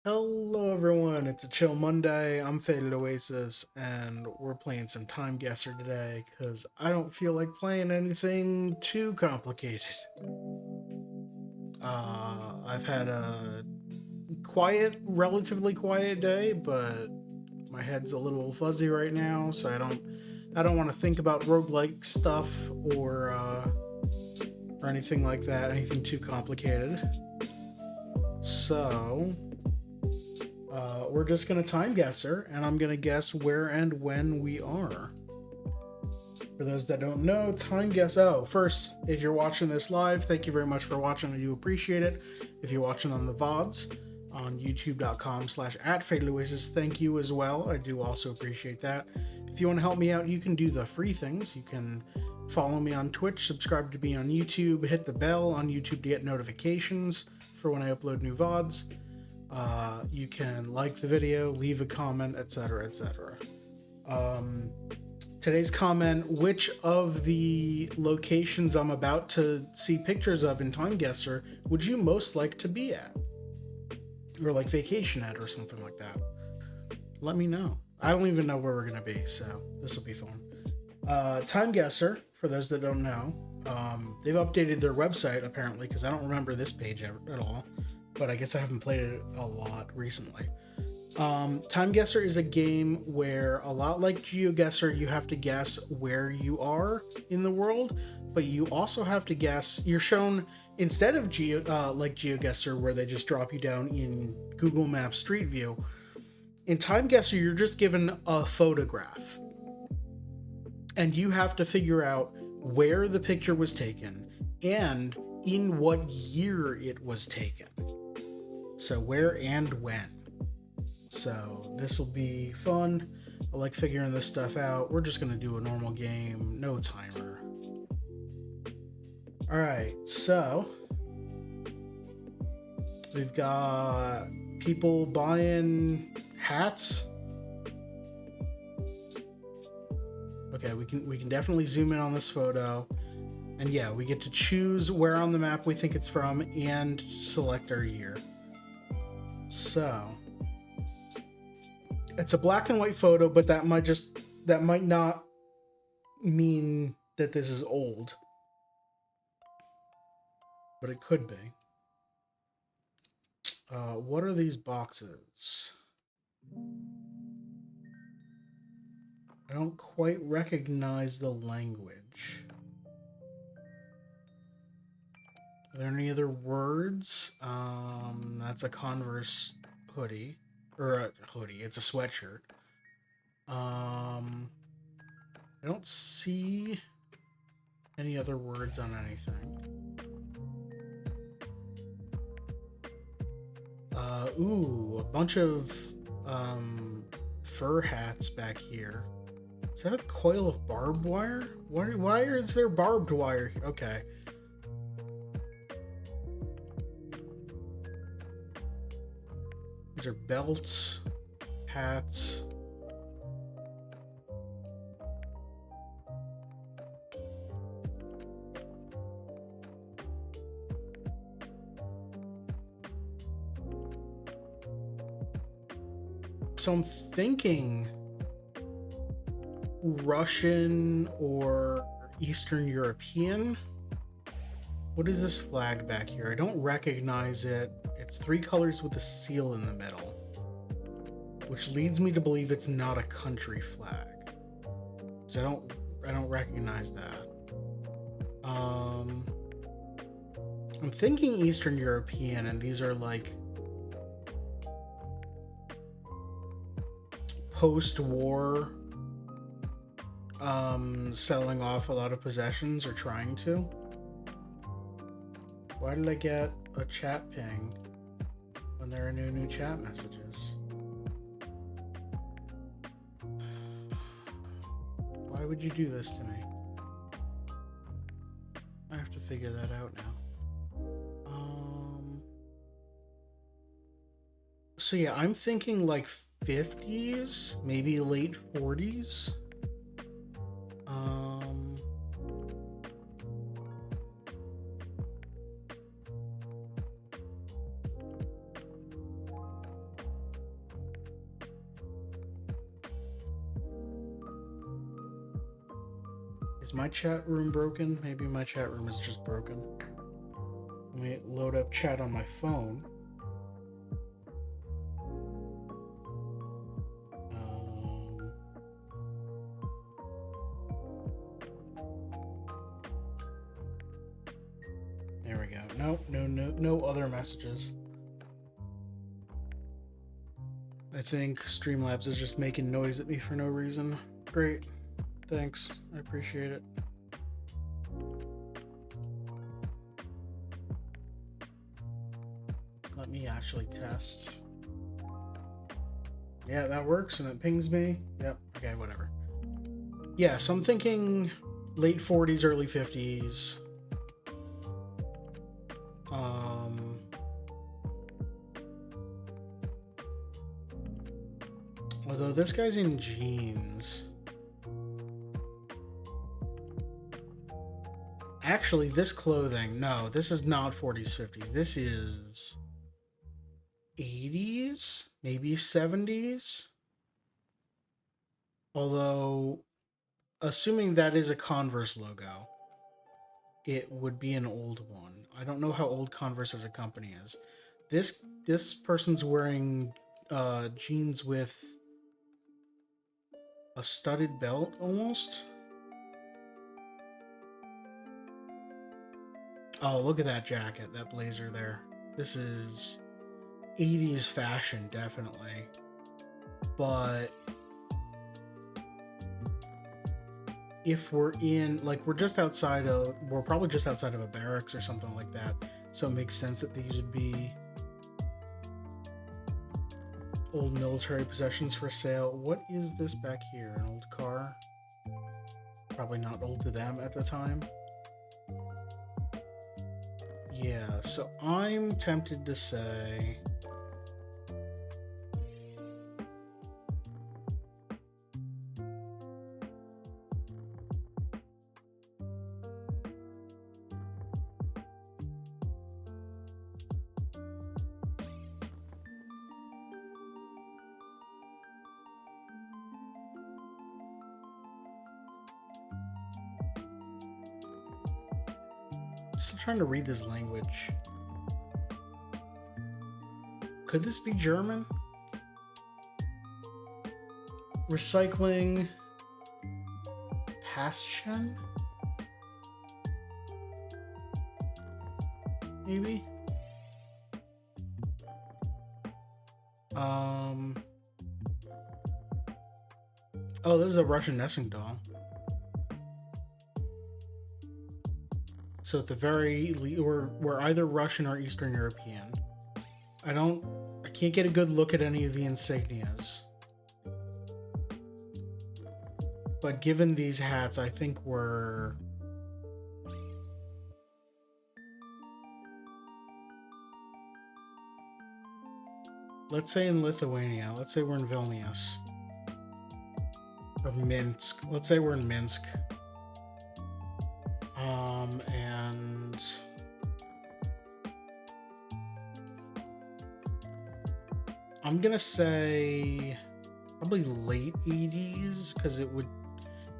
Hello everyone, it's a chill Monday. I'm Faded Oasis and we're playing some Time Guesser today because I don't feel like playing anything too complicated. I've had a relatively quiet day, but my head's a little fuzzy right now, so I don't want to think about roguelike stuff or anything like that, anything too complicated. So we're just going to time guesser, and I'm going to guess where and when we are. For those that don't know, time guess. Oh, first, if you're watching this live, thank you very much for watching. I do appreciate it. If you're watching on the VODs on youtube.com/@FatedOasis, thank you as well. I do also appreciate that. If you want to help me out, you can do the free things. You can follow me on Twitch, subscribe to me on YouTube, hit the bell on YouTube to get notifications for when I upload new VODs. You can like the video, leave a comment, etc., etc. Today's comment: which of the locations I'm about to see pictures of in Time Guesser would you most like to be at? Or like vacation at, or something like that. Let me know. I don't even know where we're going to be, so this will be fun. Time Guesser, for those that don't know, they've updated their website apparently, because I don't remember this page at all, but I guess I haven't played it a lot recently. Time Guesser is a game where, a lot like GeoGuessr, you have to guess where you are in the world, but you also have to guess. You're shown, instead of like GeoGuessr, where they just drop you down in Google Maps Street View. In Time Guesser, you're just given a photograph, and you have to figure out where the picture was taken and in what year it was taken. So where and when. So this will be fun. I like figuring this stuff out. We're just going to do a normal game, no timer. All right, so we've got people buying hats. Okay, we can definitely zoom in on this photo. And yeah, we get to choose where on the map we think it's from and select our year. So it's a black and white photo, but that might not mean that this is old, but it could be. What are these boxes? I don't quite recognize the language. Are there any other words? That's a Converse hoodie. Or a hoodie, it's a sweatshirt. I don't see any other words on anything. Ooh, a bunch of fur hats back here. Is that a coil of barbed wire? Why is there barbed wire? Okay. These are belts, hats. So I'm thinking Russian or Eastern European. What is this flag back here? I don't recognize it. It's three colors with a seal in the middle, which leads me to believe it's not a country flag. So I don't recognize that. I'm thinking Eastern European, and these are like post-war selling off a lot of possessions, or trying to. Why did I get a chat ping when there are no new chat messages? Why would you do this to me? I have to figure that out now. So yeah, I'm thinking like 50s, maybe late 40s. Is my chat room broken? Maybe my chat room is just broken. Let me load up chat on my phone. There we go. Nope, no other messages. I think Streamlabs is just making noise at me for no reason. Great. Thanks. I appreciate it. Let me actually test. Yeah, that works and it pings me. Yep. Okay, whatever. Yeah, so I'm thinking late 40s, early 50s. Although this guy's in jeans. Actually, this clothing, no, this is not 40s, 50s. This is 80s, maybe 70s. Although, assuming that is a Converse logo, it would be an old one. I don't know how old Converse as a company is. This person's wearing jeans with a studded belt almost. Oh, look at that jacket, that blazer there. This is 80s fashion, definitely. But if we're in, like, we're probably just outside of a barracks or something like that. So it makes sense that these would be old military possessions for sale. What is this back here? An old car? Probably not old to them at the time. Yeah, so I'm tempted to say still trying to read this language. Could this be German? Recycling Passion? Maybe? Oh, this is a Russian nesting doll. So at the very least, we're either Russian or Eastern European. I can't get a good look at any of the insignias. But given these hats, I think we're... Let's say in Lithuania. Let's say we're in Vilnius. Or Minsk. Let's say we're in Minsk. And... I'm gonna say probably late 80s, because it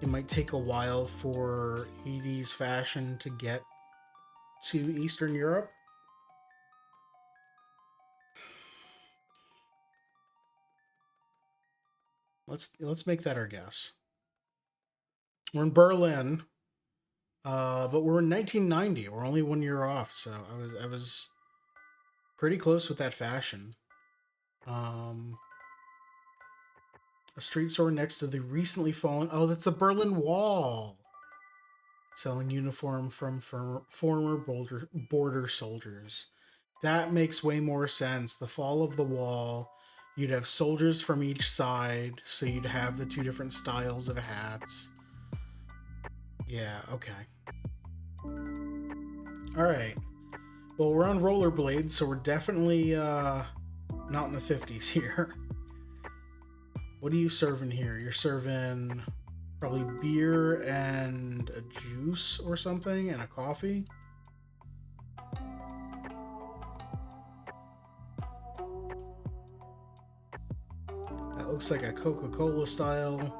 might take a while for 80s fashion to get to Eastern Europe. Let's make that our guess. We're in Berlin, but we're in 1990. We're only 1 year off, so I was pretty close with that fashion. A street store next to the recently fallen... Oh, that's the Berlin Wall. Selling uniform from former border soldiers. That makes way more sense. The fall of the wall, you'd have soldiers from each side, so you'd have the two different styles of hats. Yeah, okay. Alright. Well, we're on rollerblades, so we're definitely not in the 50s here. What are you serving here? You're serving probably beer and a juice or something, and a coffee. That looks like a Coca-Cola style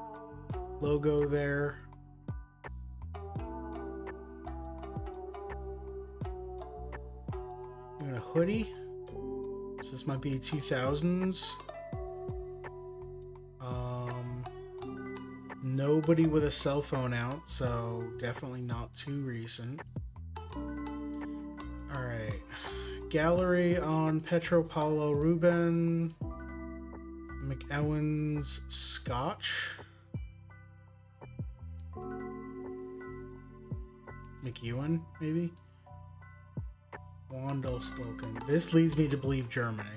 logo there. Doing a hoodie. So this might be 2000s. Nobody with a cell phone out, so definitely not too recent. Alright. Gallery on Petro Paulo Ruben. McEwen's Scotch. McEwen, maybe? Wandelsloken. This leads me to believe Germany.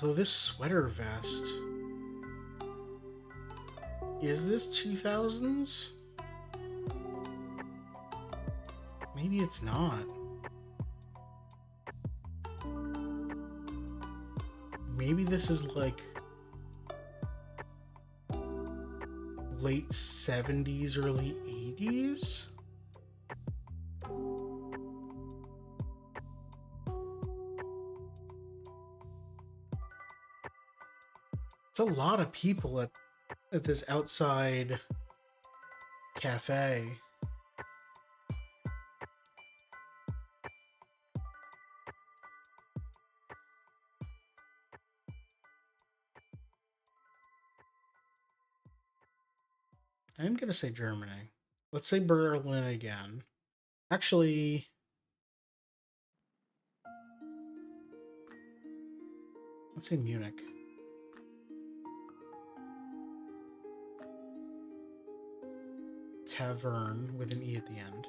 Although this sweater vest... Is this 2000s? Maybe it's not. Maybe this is like late 70s, early 80s? It's a lot of people at this outside cafe. I'm gonna say Germany. Let's say Berlin again. Actually, let's say Munich. Tavern with an E at the end.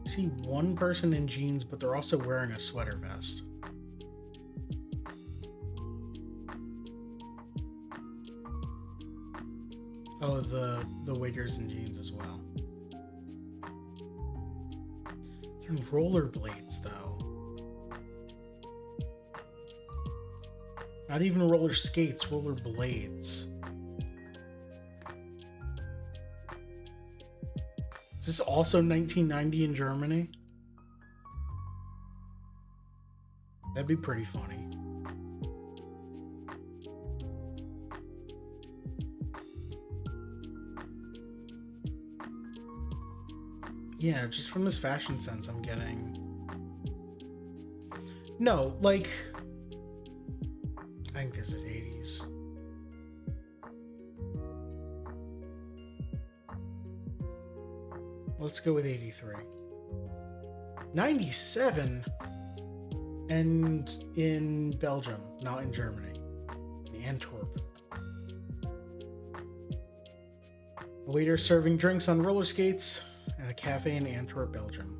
I see one person in jeans, but they're also wearing a sweater vest. Oh, the waiters in jeans as well. They're in rollerblades, though. Not even roller skates, rollerblades. Is this also 1990 in Germany? That'd be pretty funny. Yeah, just from this fashion sense I'm getting... No, like... I think this is 80s. Let's go with 83. 97? And in Belgium, not in Germany. In Antwerp. A waiter serving drinks on roller skates at a cafe in Antwerp, Belgium.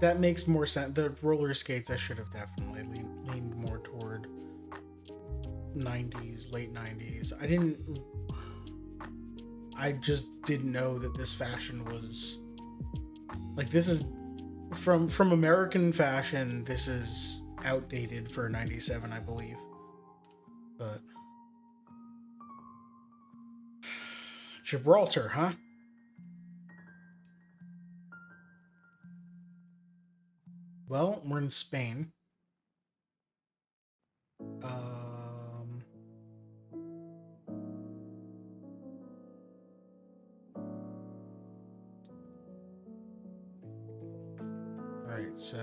That makes more sense. The roller skates, I should have definitely leaned more toward 90s, late 90s. I just didn't know that this fashion was... Like, this is... From American fashion, this is outdated for 97, I believe. But... Gibraltar, huh? Well, we're in Spain. Alright, so...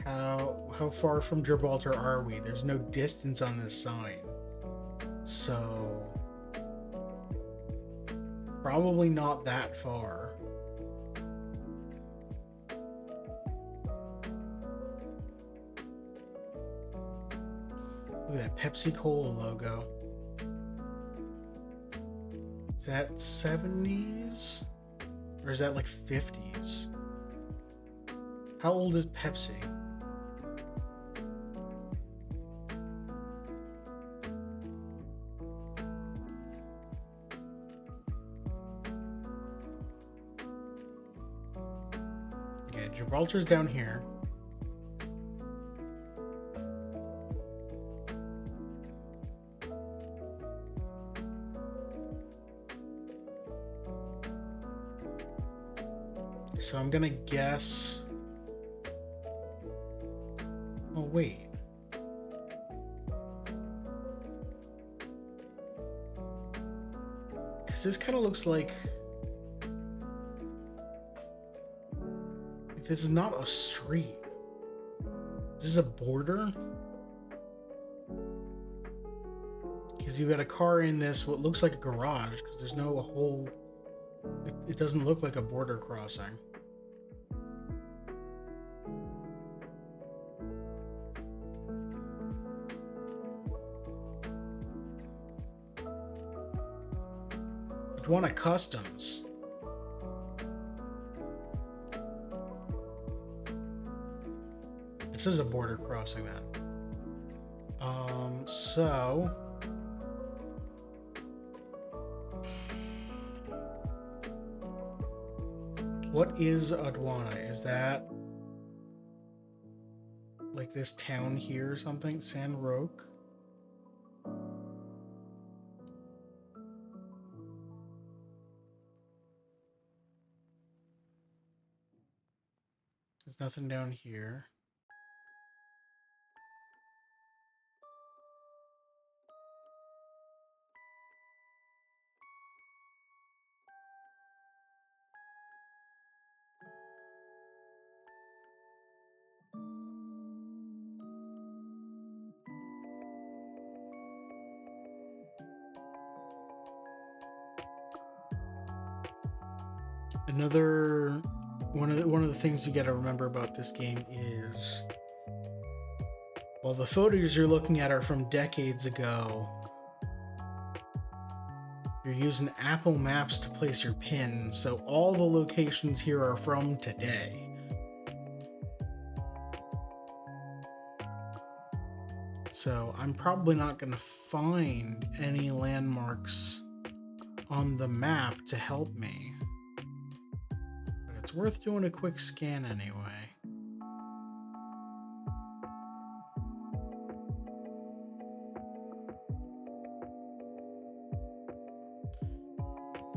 How far from Gibraltar are we? There's no distance on this sign. So... Probably not that far. Look at that Pepsi Cola logo. Is that 70s? Or is that like 50s? How old is Pepsi? Yeah, Gibraltar's down here. So I'm gonna guess. Oh, wait. Because this kind of looks like this is not a street. This is a border. Because you've got a car in this, what looks like a garage, because there's no whole. It doesn't look like a border crossing. One of customs. This is a border crossing then. So what is Adwana? Is that like this town here or something? San Roque? There's nothing down here. Another one of the things you got to remember about this game is, while the photos you're looking at are from decades ago, you're using Apple Maps to place your pins, so all the locations here are from today. So I'm probably not going to find any landmarks on the map to help me. But it's worth doing a quick scan anyway.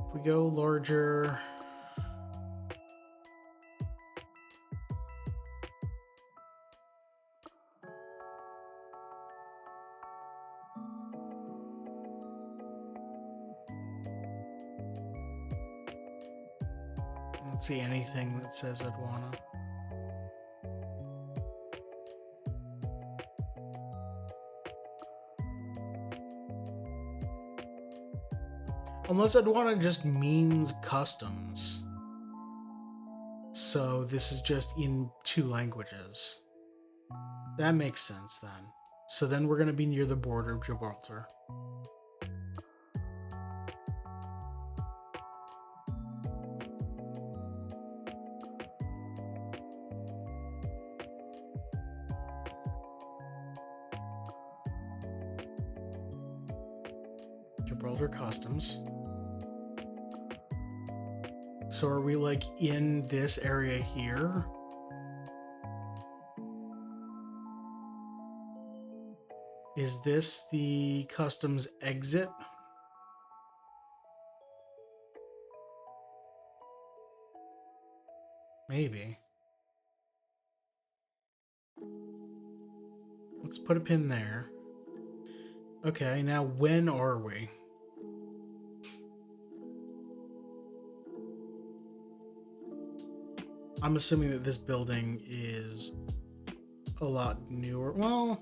If we go larger... I don't see anything that says Adwana. Unless Adwana just means customs. So this is just in 2 languages. That makes sense then. So then we're going to be near the border of Gibraltar. Gibraltar Customs. So are we like in this area here? Is this the customs exit? Maybe. Let's put a pin there. Okay, now when are we? I'm assuming that this building is a lot newer. Well,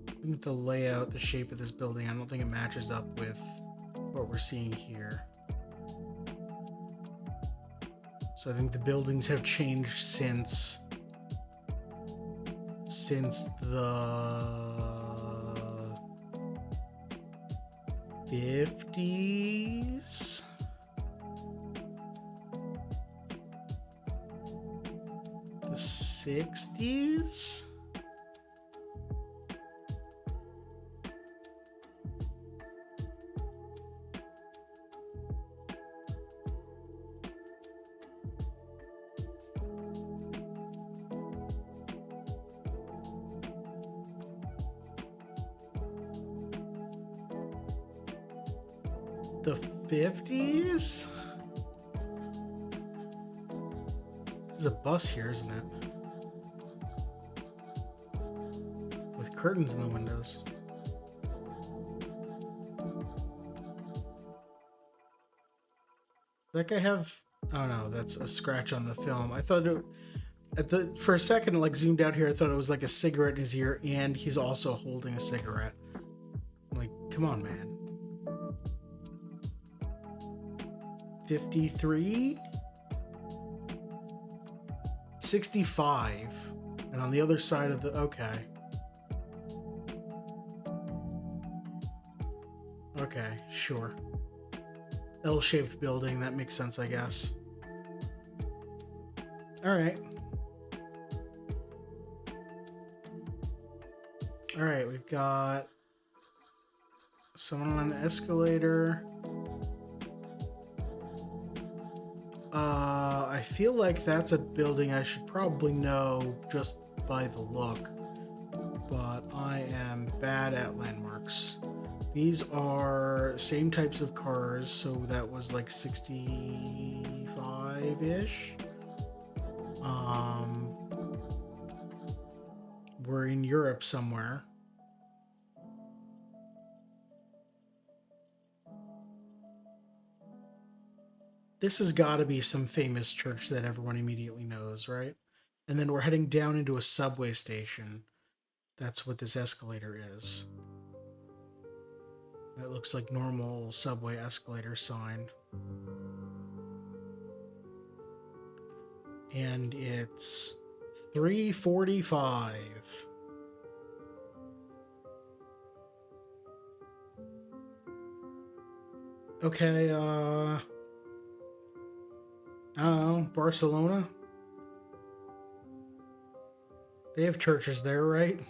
looking at the layout, the shape of this building, I don't think it matches up with what we're seeing here. So I think the buildings have changed since the 50s. The 60s. the 50s? There's a bus here, isn't it? With curtains in the windows. Does that guy have... Oh no, that's a scratch on the film. I thought it... for a second, like zoomed out here, I thought it was like a cigarette in his ear, and he's also holding a cigarette. Like, come on, man. 53? 65. And on the other side of the... Okay. Okay, sure. L-shaped building, that makes sense, I guess. Alright. Alright, we've got someone on an escalator. I feel like that's a building I should probably know just by the look, but I am bad at landmarks. These are same types of cars, so that was like 65-ish. We're in Europe somewhere. This has got to be some famous church that everyone immediately knows, right? And then we're heading down into a subway station. That's what this escalator is. That looks like normal subway escalator sign. And it's 3:45. Okay, I don't know, Barcelona? They have churches there, right?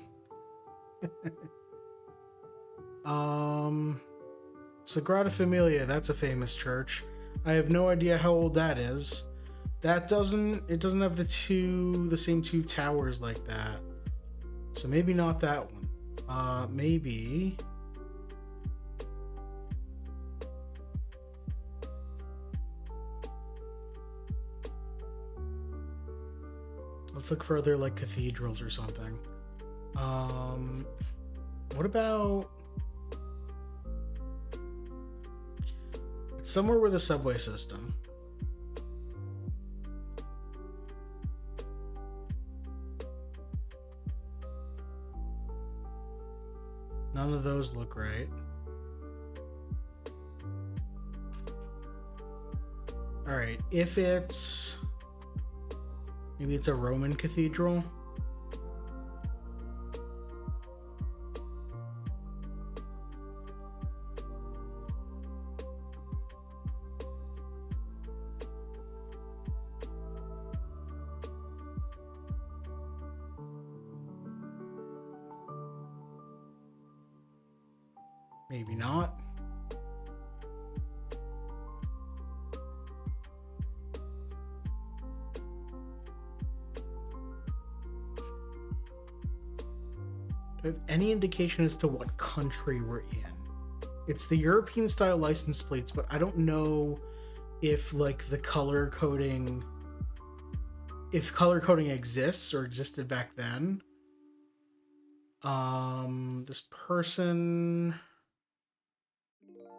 Sagrada Familia, that's a famous church. I have no idea how old that is. It doesn't have the same two towers like that. So maybe not that one. Maybe. Let's look for other like cathedrals or something. What about... It's somewhere with a subway system. None of those look right. Alright, if it's... Maybe it's a Roman cathedral? Maybe not. Do I have any indication as to what country we're in? It's the European style license plates, but I don't know if like the color coding, if color coding exists or existed back then. This person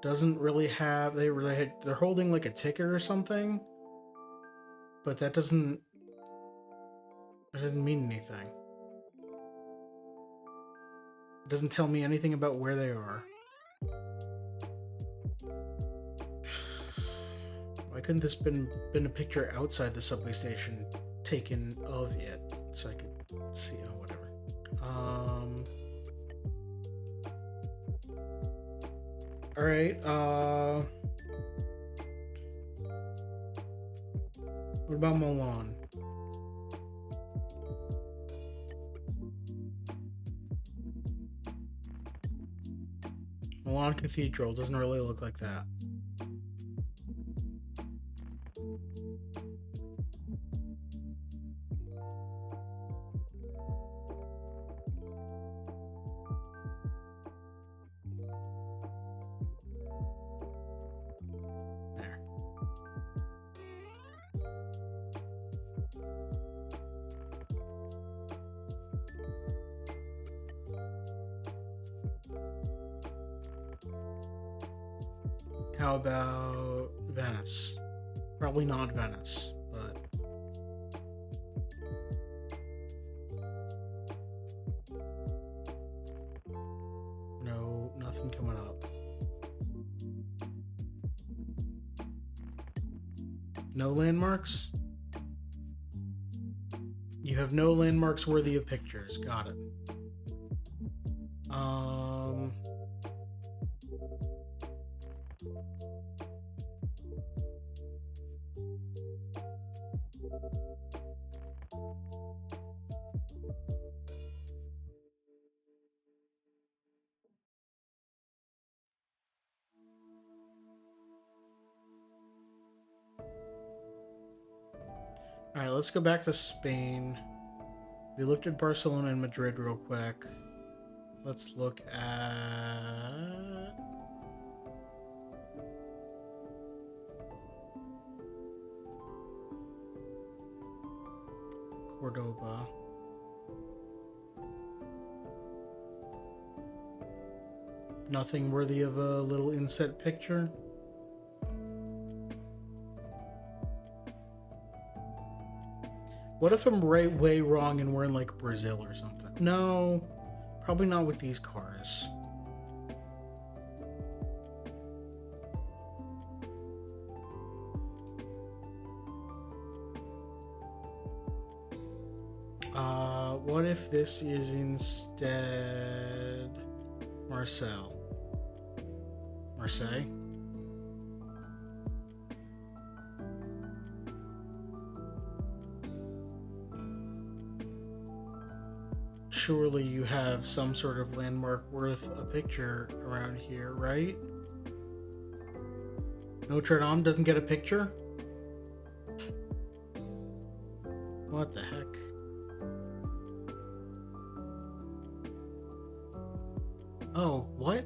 doesn't really have, they're holding like a ticket or something, but that doesn't mean anything. It doesn't tell me anything about where they are. Why couldn't this been a picture outside the subway station taken of it so I could see? Oh, whatever. All right. What about Milan? Milan Cathedral doesn't really look like that. How about Venice? Probably not Venice, but... No, nothing coming up. No landmarks? You have no landmarks worthy of pictures. Got it. All right, let's go back to Spain. We looked at Barcelona and Madrid real quick. Let's look at... Cordoba. Nothing worthy of a little inset picture. What if I'm way wrong and we're in like Brazil or something? No, probably not with these cars. What if this is instead Marseille? Marseille? Surely you have some sort of landmark worth a picture around here, right? Notre Dame doesn't get a picture? What the heck? Oh, what?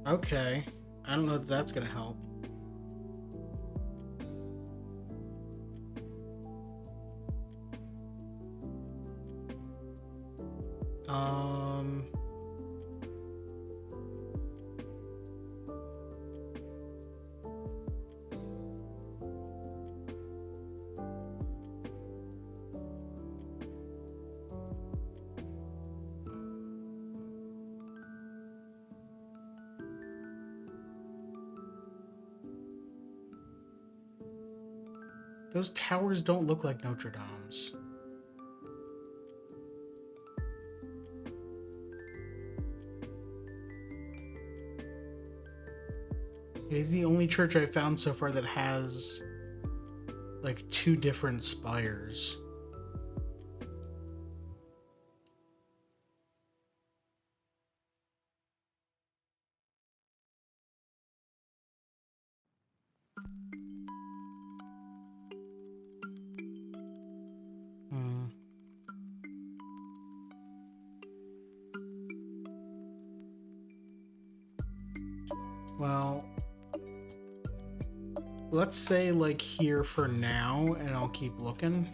Okay. I don't know if that's gonna help. Those towers don't look like Notre Dame's. It is the only church I've found so far that has like two different spires. Well, let's say like here for now, and I'll keep looking.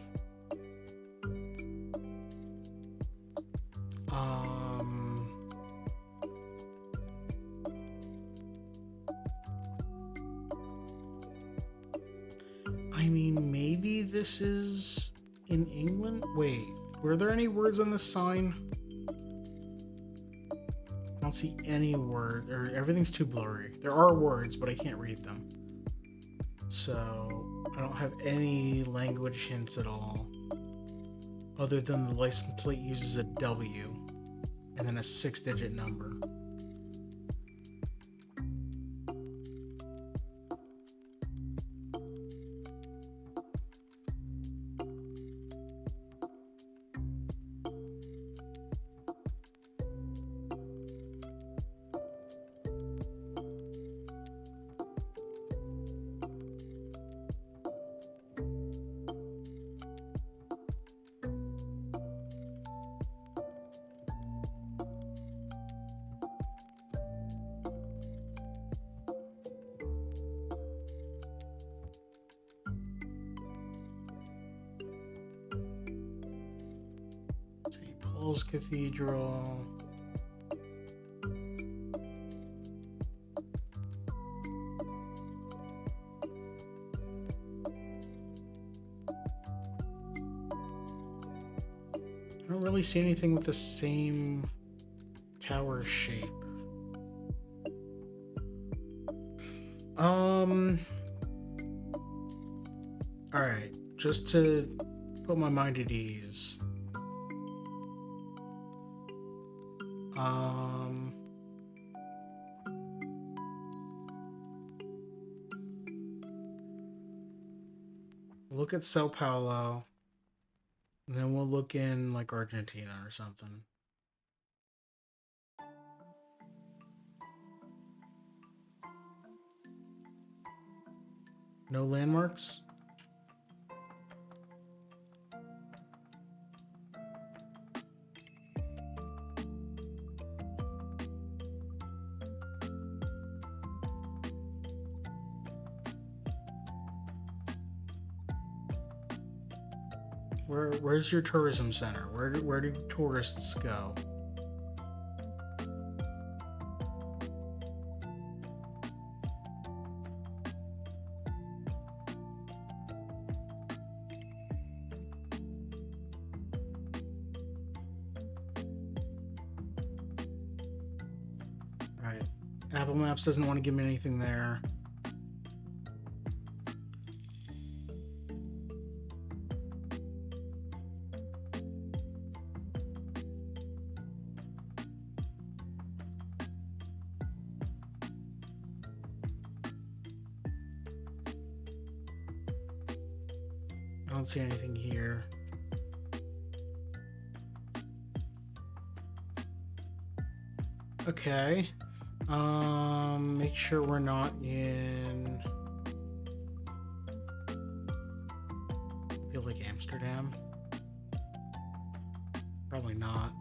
I mean, maybe this is in England? Wait, were there any words on this sign? I don't see any word, or everything's too blurry. There are words, but I can't read them. So I don't have any language hints at all, other than the license plate uses a W and then a 6-digit number. St. Paul's Cathedral. don't really see anything with the same tower shape. Alright, just to put my mind at ease. Look at Sao Paulo, and then we'll look in like Argentina or something. No landmarks? Where's your tourism center? Where do tourists go? All right. Apple Maps doesn't want to give me anything there. I don't see anything here. Okay. Make sure we're not in... I feel like Amsterdam. Probably not.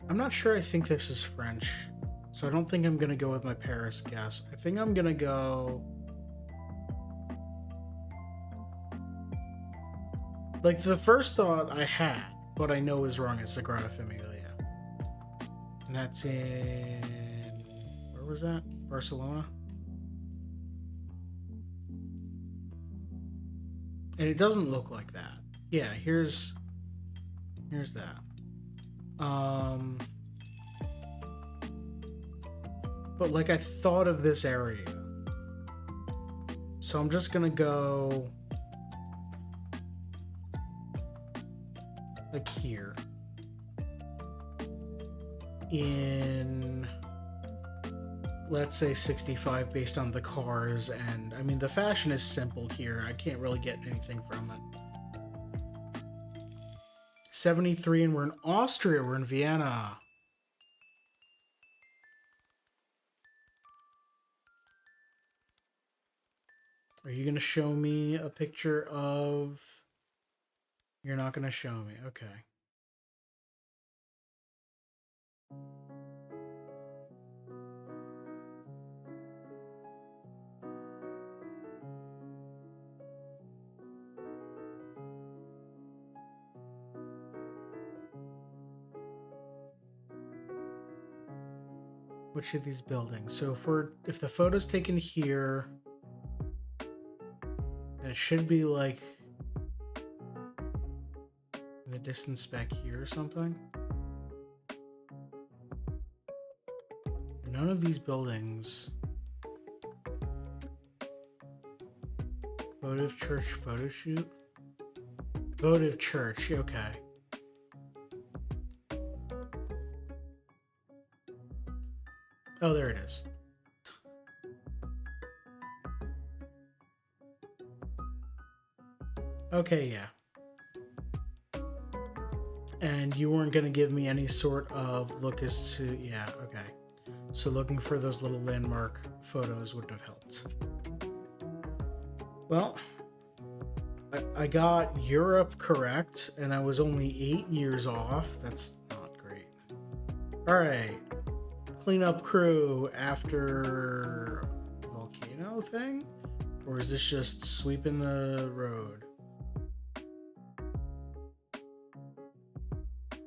I'm not sure. I think this is French, so I don't think I'm gonna go with my Paris guess. I think I'm gonna go like the first thought I had, but I know is wrong, is Sagrada Familia, and that's in, where was that? Barcelona. And it doesn't look like that. Yeah, here's that. But like I thought of this area, so I'm just gonna go like here in, let's say 65 based on the cars, and I mean the fashion is simple here. I can't really get anything from it. 73, and we're in Austria. We're in Vienna. Are you going to show me a picture of... You're not going to show me. Okay. Which of these buildings? So if the photo's taken here, then it should be like in the distance back here or something. None of these buildings. Votive Church photo shoot. Votive Church, okay. Oh, there it is. Okay, yeah. And you weren't going to give me any sort of look as to... Yeah, okay. So looking for those little landmark photos wouldn't have helped. Well, I got Europe correct, and I was only 8 years off. That's not great. All right. Cleanup crew after... Well, Rio thing? Or is this just sweeping the road?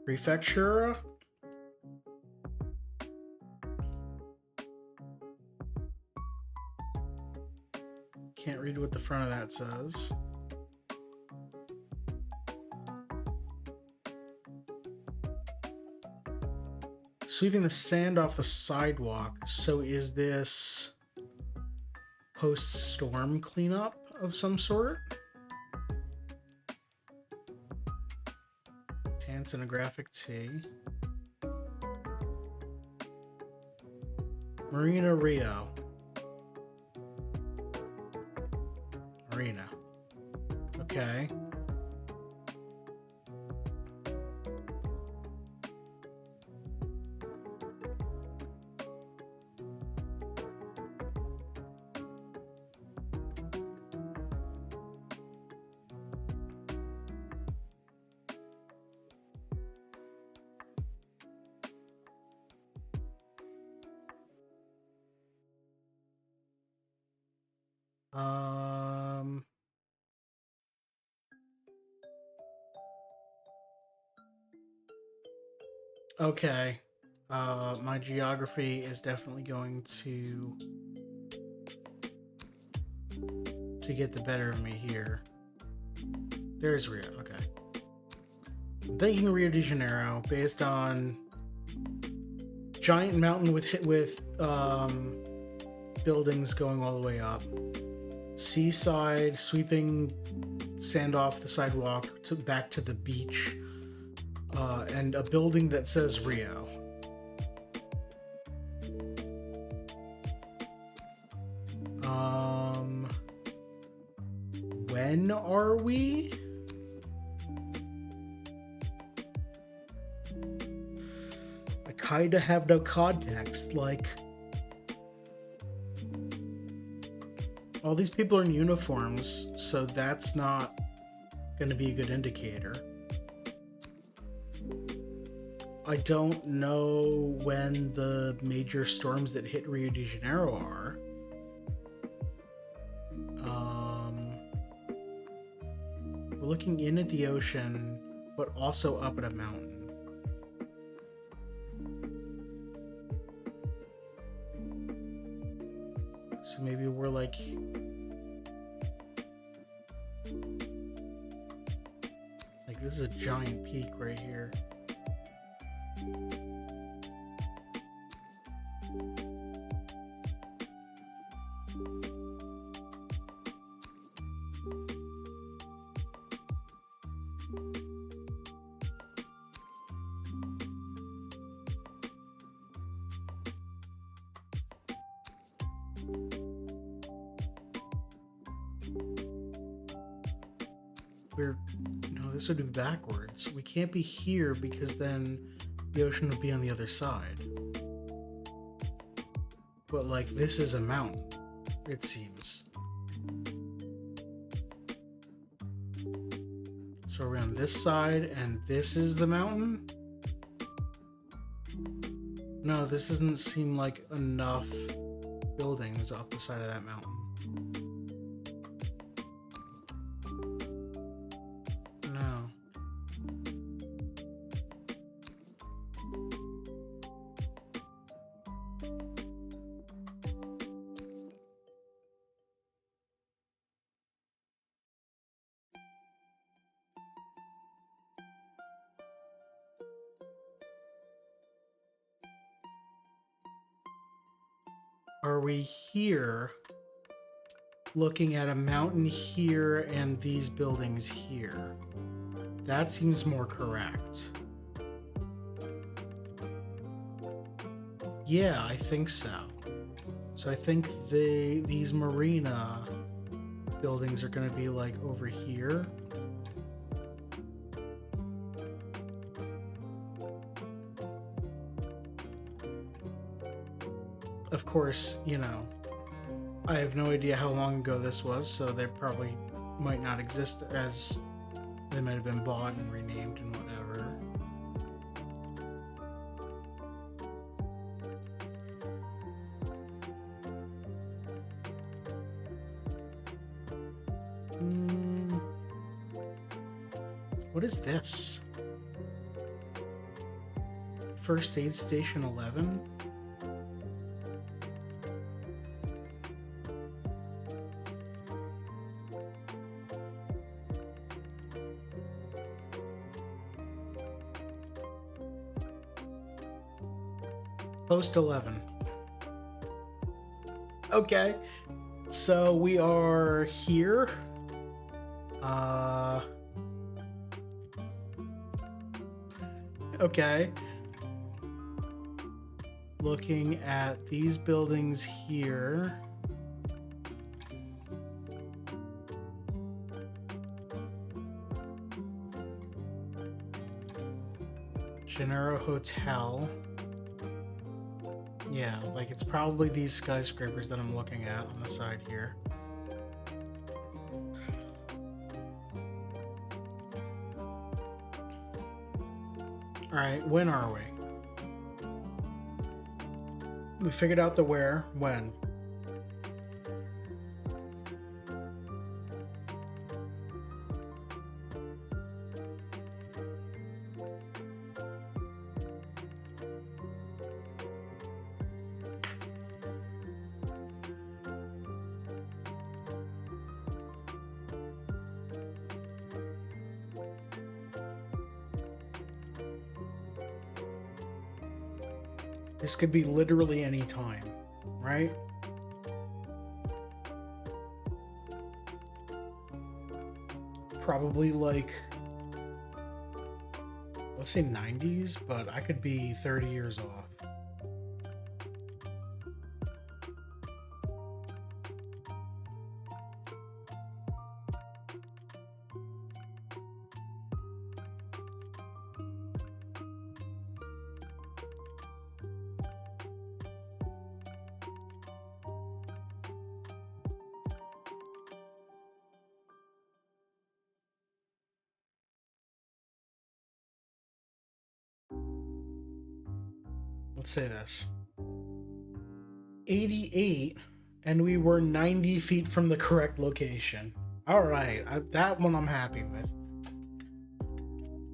Prefecture? Can't read what the front of that says. Sweeping the sand off the sidewalk. So is this post-storm cleanup of some sort? Pants and a graphic tee. Marina Rio. Marina. Okay. Okay. My geography is definitely going to get the better of me here. There's Rio. Okay. I'm thinking Rio de Janeiro based on giant mountain with buildings going all the way up. Seaside, sweeping sand off the sidewalk back to the beach. And a building that says Rio. When are we? I kinda have no context. Like, all these people are in uniforms, so that's not gonna be a good indicator. I don't know when the major storms that hit Rio de Janeiro are. We're looking in at the ocean, but also up at a mountain. So maybe we're like... this is a giant peak right here. No, this would be backwards. We can't be here because then the ocean would be on the other side. But like, this is a mountain, it seems. So are we on this side and this is the mountain? No, this doesn't seem like enough buildings off the side of that mountain. No. Are we here looking at a mountain here and these buildings here? That seems more correct. Yeah, I think so. So I think these marina buildings are going to be like over here. Of course, you know, I have no idea how long ago this was, so they probably might not exist, as they might have been bought and renamed and whatever. Mm, what is this? First aid station 11? Post 11. Okay. So we are here. Okay. Looking at these buildings here. Gennaro Hotel. Yeah, like it's probably these skyscrapers that I'm looking at on the side here. Alright, when are we? We figured out the where. When? This could be literally any time, right? Probably like, let's say 90s, but I could be 30 years off. Let's say this. 88, and we were 90 feet from the correct location. All right, that one I'm happy with.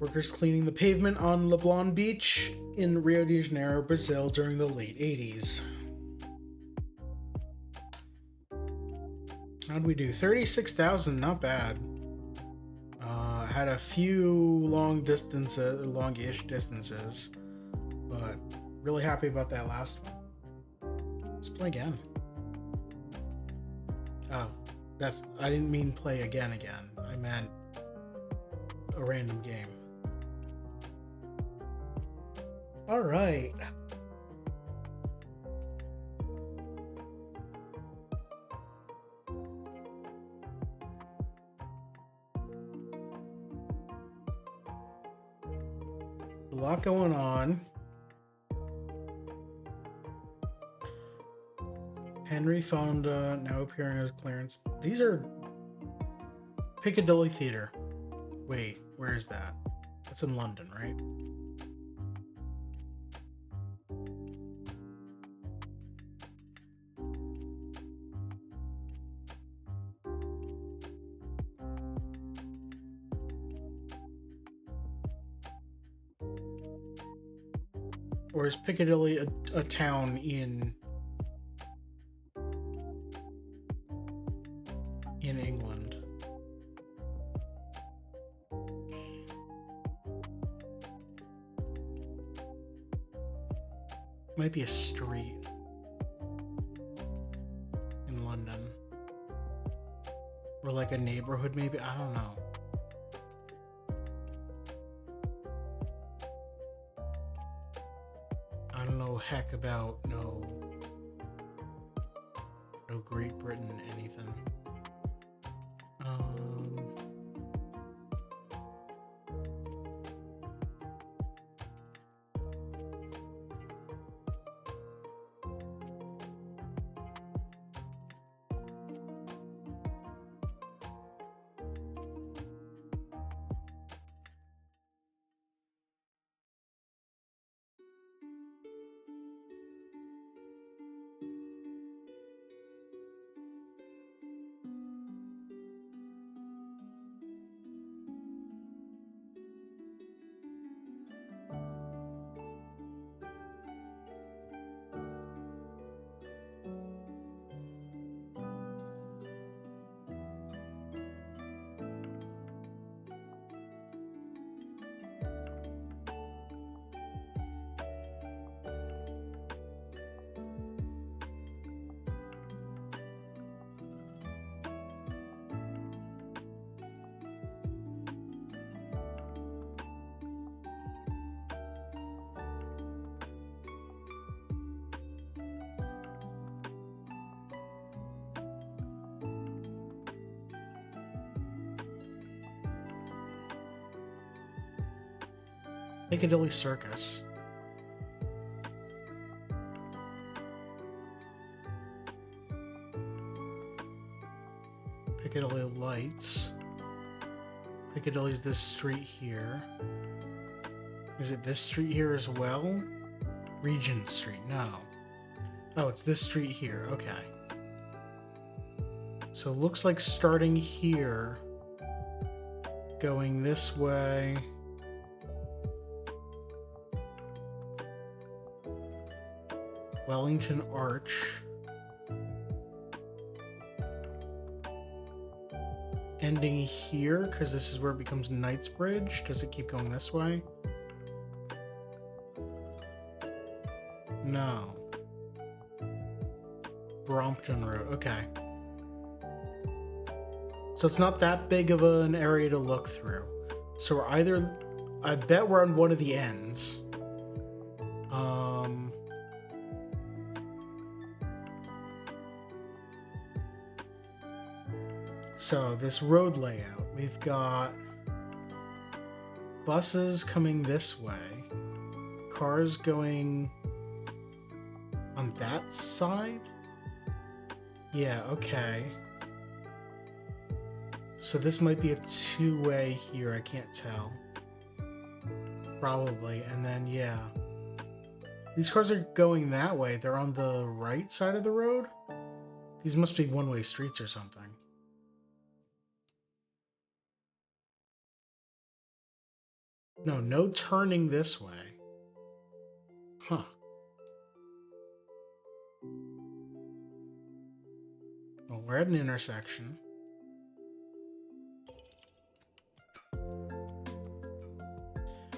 Workers cleaning the pavement on Leblon Beach in Rio de Janeiro, Brazil during the late 80s. How'd we do? 36,000, not bad. Had a few longish distances, but really happy about that last one. Let's play again. Oh, I didn't mean play again. I meant a random game. All right. A lot going on. Henry Fonda now appearing as Clarence. These are Piccadilly Theatre. Wait, where is that? That's in London, right? Or is Piccadilly a town in England? Might be a street in London. Or like a neighborhood, maybe? I don't know. I don't know heck about no Great Britain anything. Piccadilly Circus. Piccadilly Lights. Piccadilly's this street here. Is it this street here as well? Regent Street, no. Oh, it's this street here, okay. So it looks like starting here, going this way. Wellington Arch. Ending here, because this is where it becomes Knightsbridge. Does it keep going this way? No. Brompton Road, okay. So it's not that big of an area to look through. So we're either... I bet we're on one of the ends. So this road layout, we've got buses coming this way, cars going on that side? Yeah, okay. So this might be a two-way here, I can't tell. Probably, and then yeah. These cars are going that way, they're on the right side of the road? These must be one-way streets or something. No, no turning this way. Huh. Well, we're at an intersection.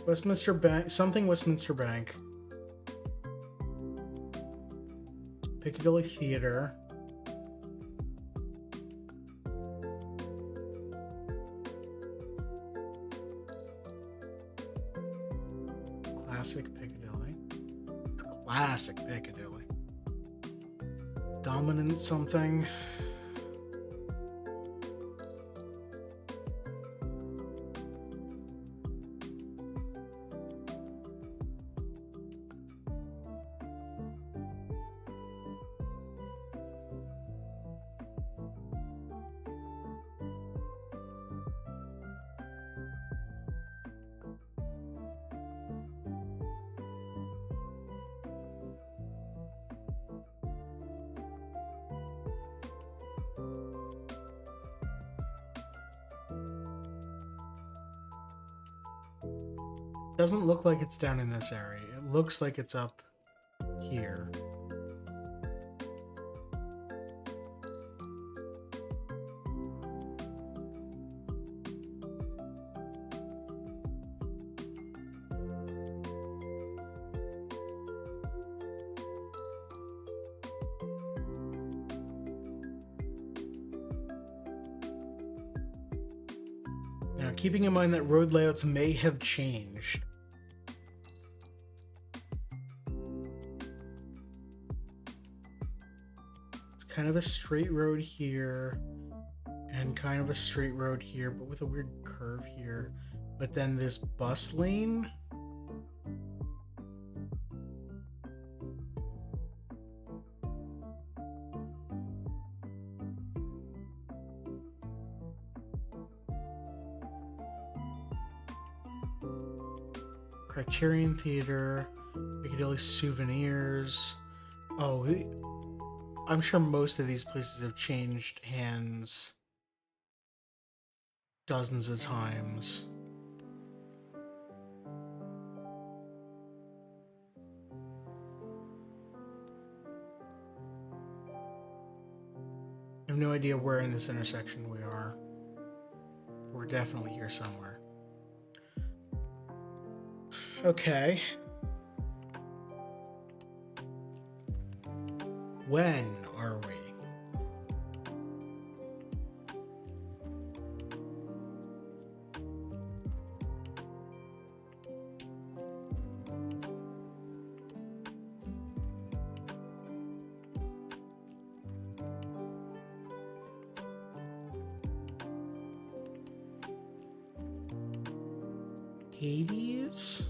Westminster Bank, something Westminster Bank. Piccadilly Theater. Classic Piccadilly. It's classic Piccadilly. Dominant something. Doesn't look like it's down in this area. It looks like it's up here. Now, keeping in mind that road layouts may have changed. It's kind of a straight road here, and kind of a straight road here, but with a weird curve here. But then this bus lane. Criterion Theater, Piccadilly Souvenirs. Oh, I'm sure most of these places have changed hands dozens of times. I have no idea where in this intersection we are. We're definitely here somewhere. Okay. When are we? '80s?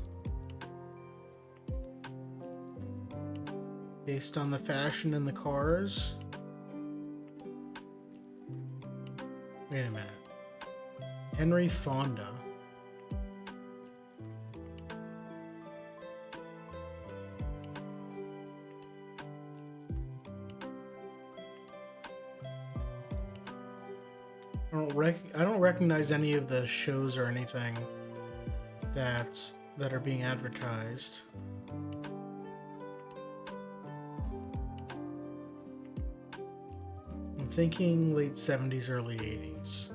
Based on the fashion in the cars. Wait a minute. Henry Fonda. I don't recognize any of the shows or anything that are being advertised. I'm thinking late 70s, early 80s.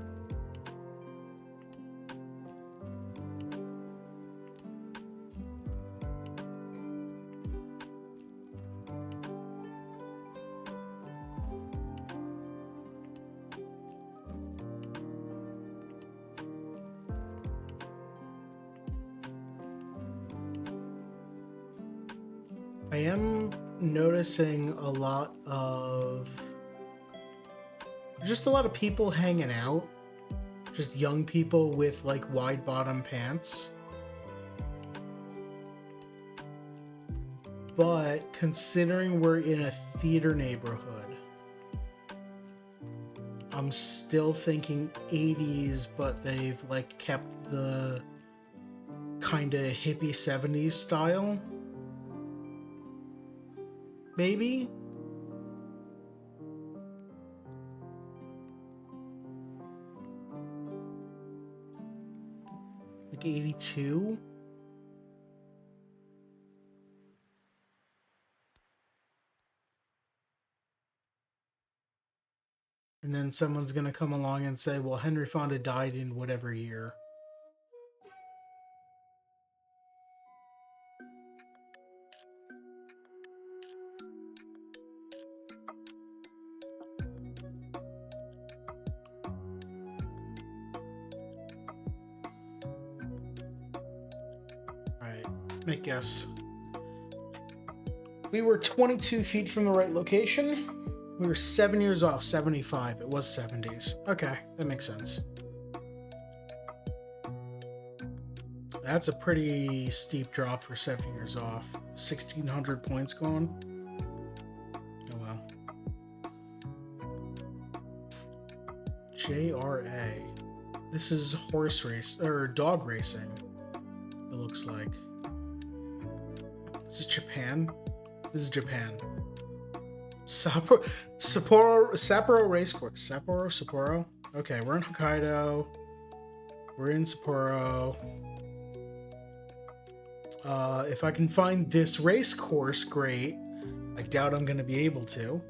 I am noticing a lot of just a lot of people hanging out, just young people with like wide bottom pants. But considering we're in a theater neighborhood, I'm still thinking 80s, but they've like kept the kind of hippie 70s style. Maybe? Like 82? And then someone's gonna come along and say, well, Henry Fonda died in whatever year. Alright, make guess. We were 22 feet from the right location. We were 7 years off, 75. It was 70s. Okay, that makes sense. That's a pretty steep drop for 7 years off. 1,600 points gone. Oh well. JRA. This is horse race, or dog racing, it looks like. This is Japan? This is Japan. Sapporo Racecourse. Sapporo? Okay, we're in Hokkaido. We're in Sapporo. If I can find this race course, great. I doubt I'm going to be able to.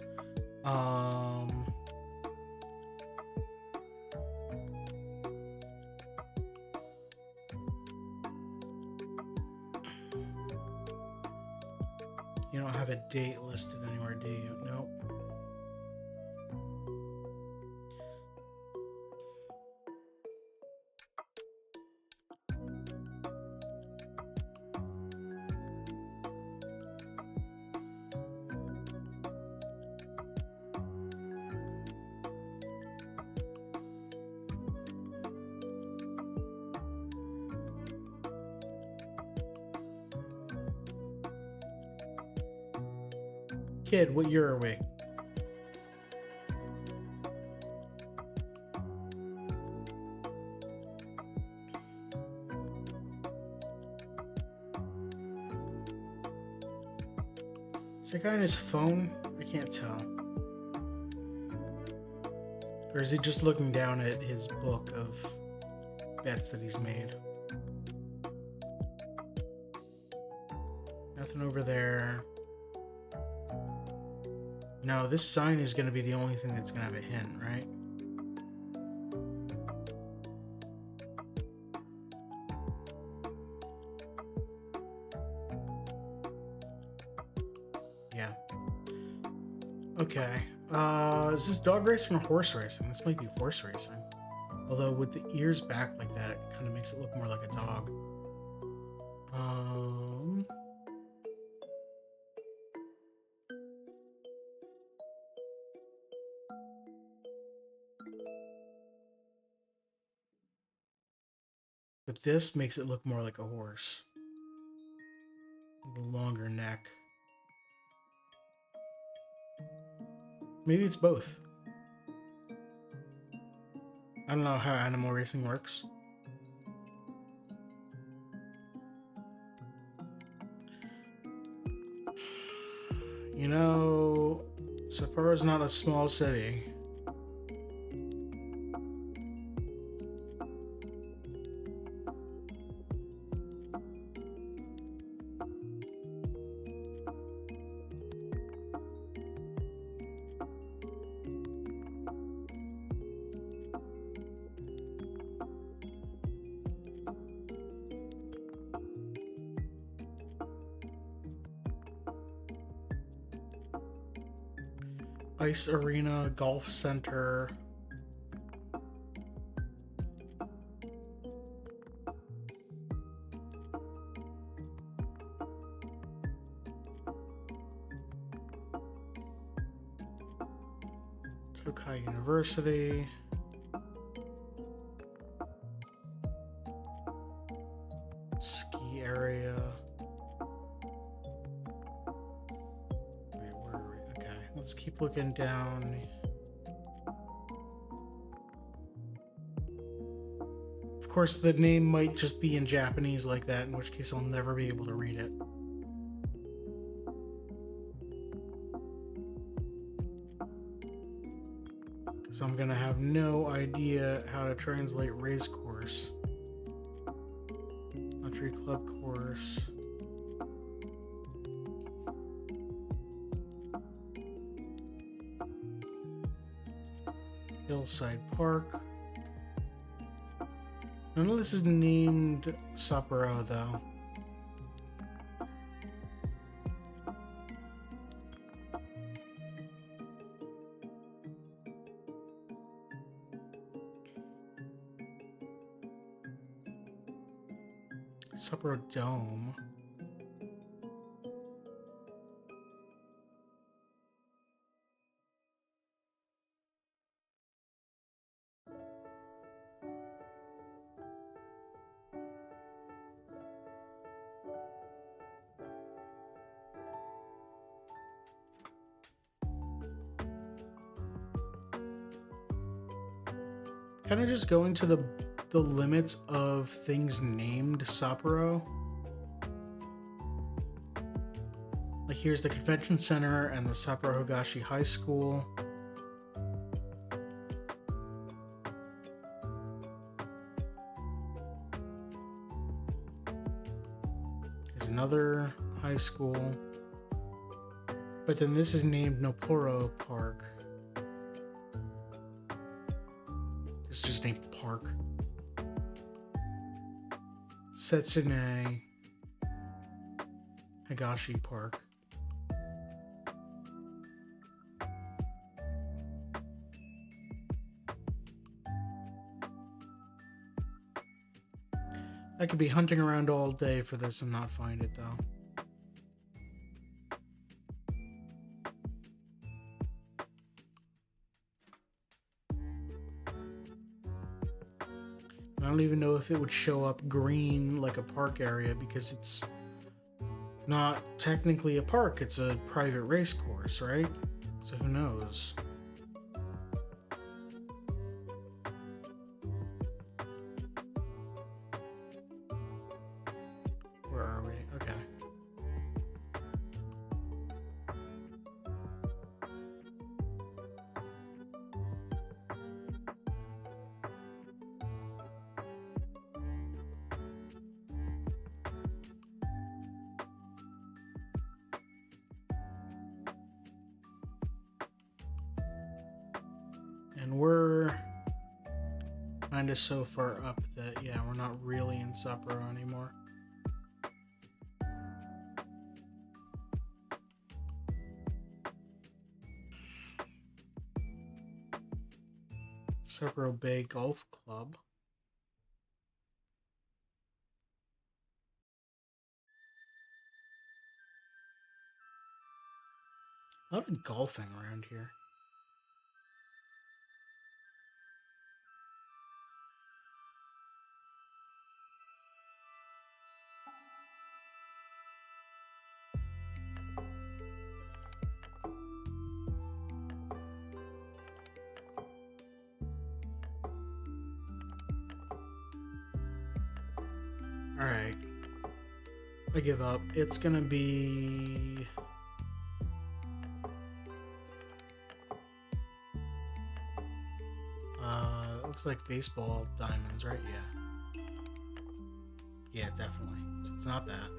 You don't have a date listed anywhere, do you? Nope. Kid, what year are we? Is that guy on his phone? I can't tell. Or is he just looking down at his book of bets that he's made? Nothing over there. No, this sign is going to be the only thing that's going to have a hint, right? Yeah. Okay. Is this dog racing or horse racing? This might be horse racing. Although with the ears back like that, it kind of makes it look more like a dog. But this makes it look more like a horse. The longer neck. Maybe it's both. I don't know how animal racing works. You know, Sapporo's not a small city. Ice arena, golf center. Tokai University. Ski area. Wait, where are we? Okay, let's keep looking down. Of course, the name might just be in Japanese like that, in which case I'll never be able to read it. Because I'm gonna have no idea how to translate race course. Country club course. Hillside Park. None of this is named Sapporo, though. Sapporo Dome. Kind of just going to the limits of things named Sapporo. Like here's the convention center and the Sapporo Higashi High School. There's another high school. But then this is named Noporo Park. It's just named Park. Setsune Higashi Park. I could be hunting around all day for this and not find it though. I don't even know if it would show up green like a park area because it's not technically a park, it's a private race course, right? So who knows? Where are we? Okay. And we're kind of so far up that, yeah, we're not really in Sapporo anymore. Sapporo Bay Golf Club. A lot of golfing around here. Alright. I give up. It's gonna be... looks like baseball diamonds, right? Yeah. Yeah, definitely. So it's not that.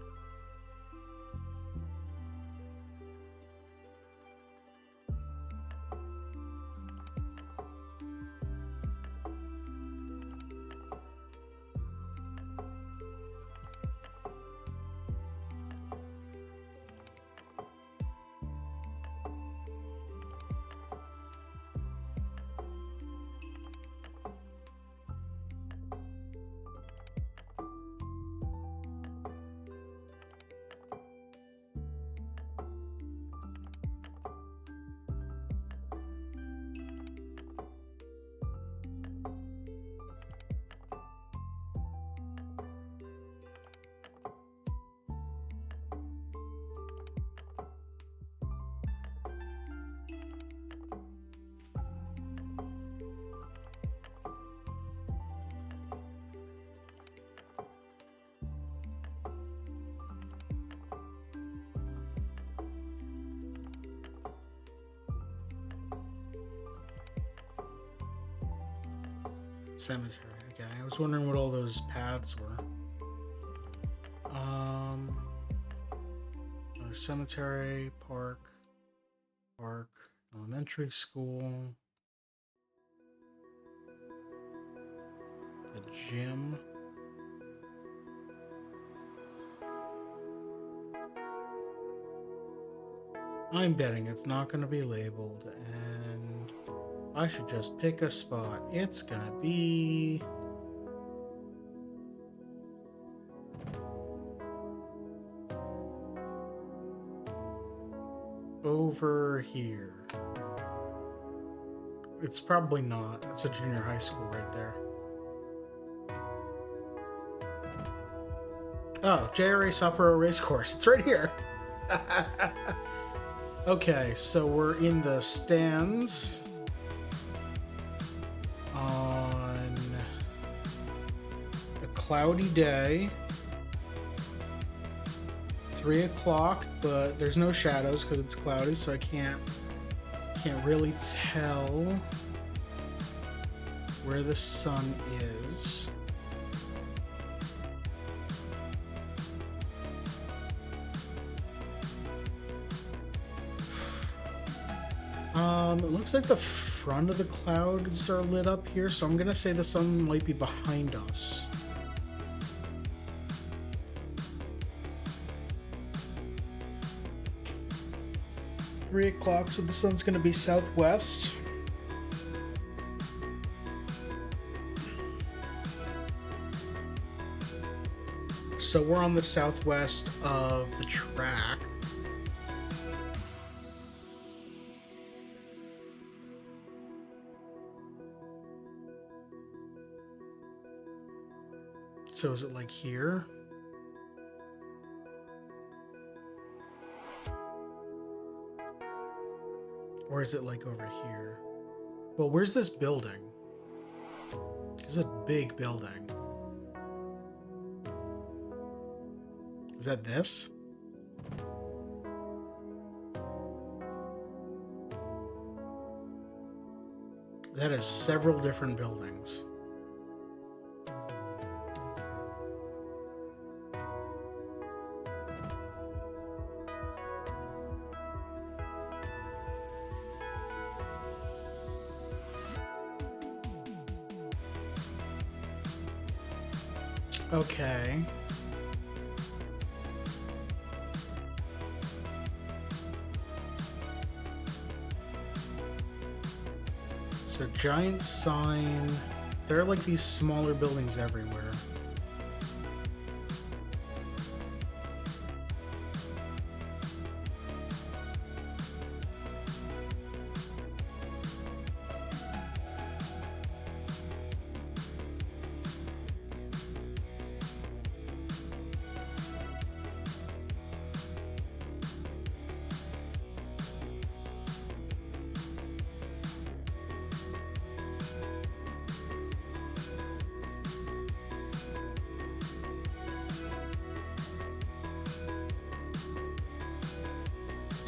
Cemetery. Okay, I was wondering what all those paths were. Cemetery, park, elementary school, a gym. I'm betting it's not going to be labeled, and I should just pick a spot. It's going to be... over here. It's probably not. It's a junior high school right there. Oh, JRA Sapporo Racecourse. It's right here. Okay, so we're in the stands on a cloudy day. 3 o'clock, but there's no shadows because it's cloudy, so I can't really tell where the sun is. It looks like the front of the clouds are lit up here, so I'm gonna say the sun might be behind us. $3 o'clock, so the sun's going to be southwest. So we're on the southwest of the track. So is it like here? Or is it like over here? Well, where's this building? It's a big building. Is that this? That is several different buildings. Okay. So giant sign. There are like these smaller buildings everywhere.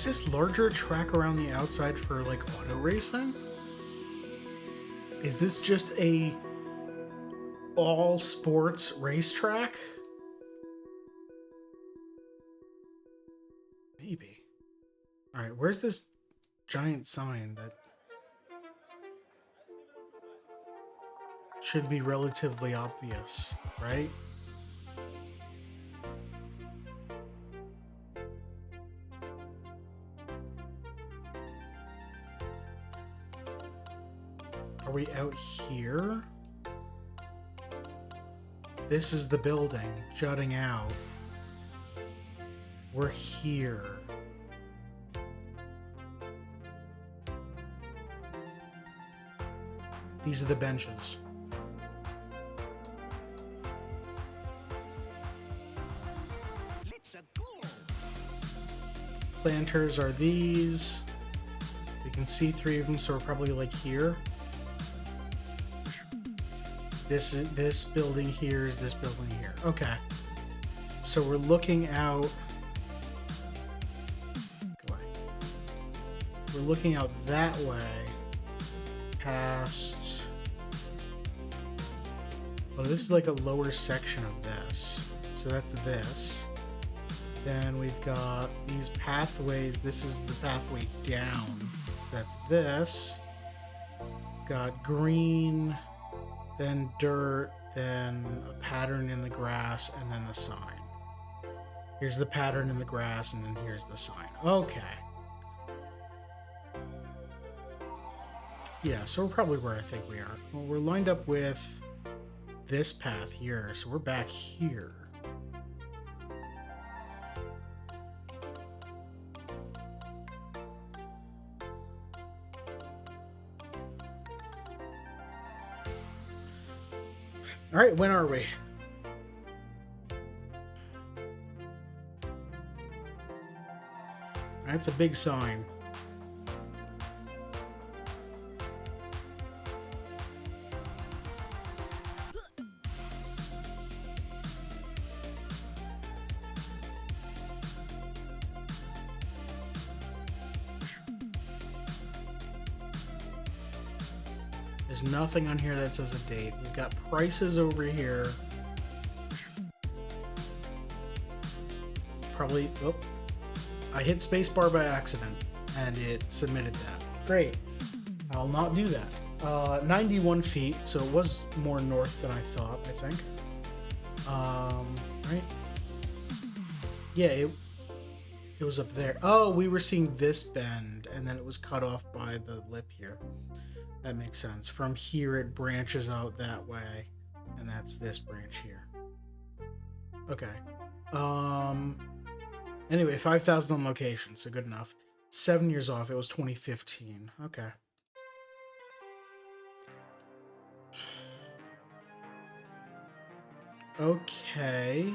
Is this larger track around the outside for like auto racing? Is this just a all sports racetrack? Maybe. All right, where's this giant sign that should be relatively obvious, right? Are we out here? This is the building jutting out. We're here. These are the benches. Planters are these. We can see 3 of them, so we're probably like here. This building here is this building here. Okay. So we're looking out. Go away. We're looking out that way. Past. Oh, this is like a lower section of this. So that's this. Then we've got these pathways. This is the pathway down. So that's this. Got green, then dirt, then a pattern in the grass, and then the sign. Here's the pattern in the grass, and then here's the sign. Okay. Yeah, so we're probably where I think we are. Well, we're lined up with this path here, so we're back here. All right, when are we? That's a big sign. There's nothing on here that says a date. We've got prices over here. Probably, oh, I hit spacebar by accident and it submitted that. Great. I'll not do that. 91 feet, so it was more north than I thought, I think. Right? Yeah, it was up there. Oh, we were seeing this bend and then it was cut off by the lip here. That makes sense. From here, it branches out that way, and that's this branch here. Okay. Anyway, 5,000 on location, so good enough. 7 years off. It was 2015. Okay. Okay.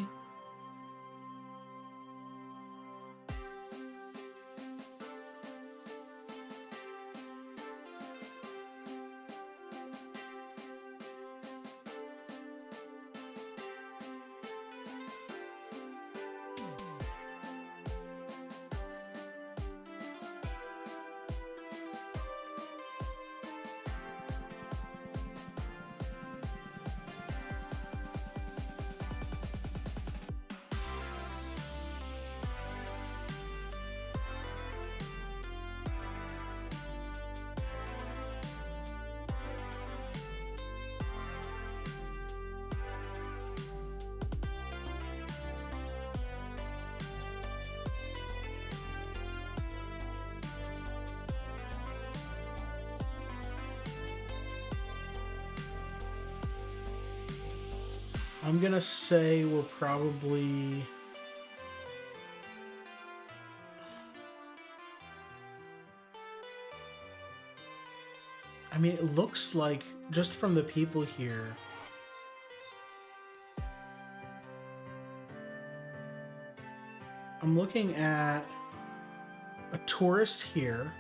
I'm gonna say we'll probably... I mean, it looks like, just from the people here... I'm looking at a tourist here.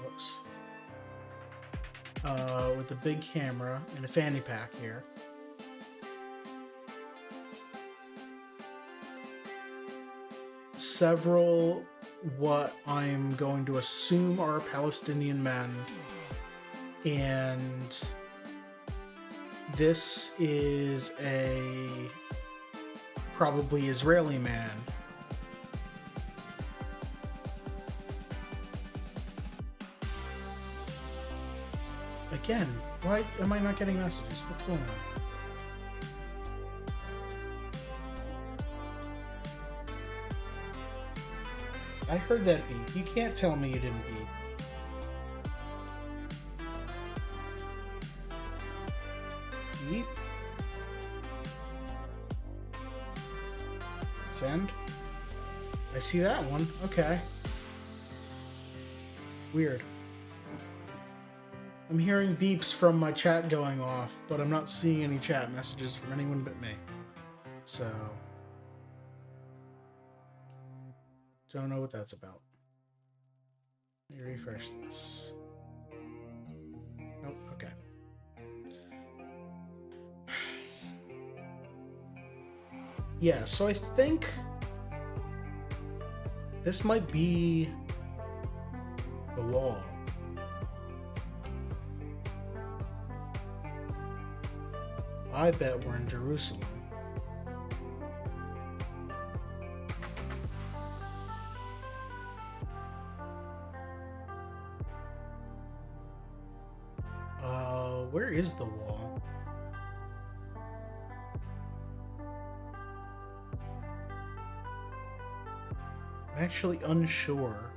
Whoops. With a big camera and a fanny pack here. several what I'm going to assume are Palestinian men, and this is a probably Israeli man. Again, why am I not getting messages? What's going on? I heard that beep. You can't tell me you didn't beep. Beep. Send. I see that one. Okay. Weird. I'm hearing beeps from my chat going off, but I'm not seeing any chat messages from anyone but me. So, don't know what that's about. Let me refresh this. Nope, okay. Yeah, so I think this might be the wall. I bet we're in Jerusalem. Where is the wall? I'm actually unsure.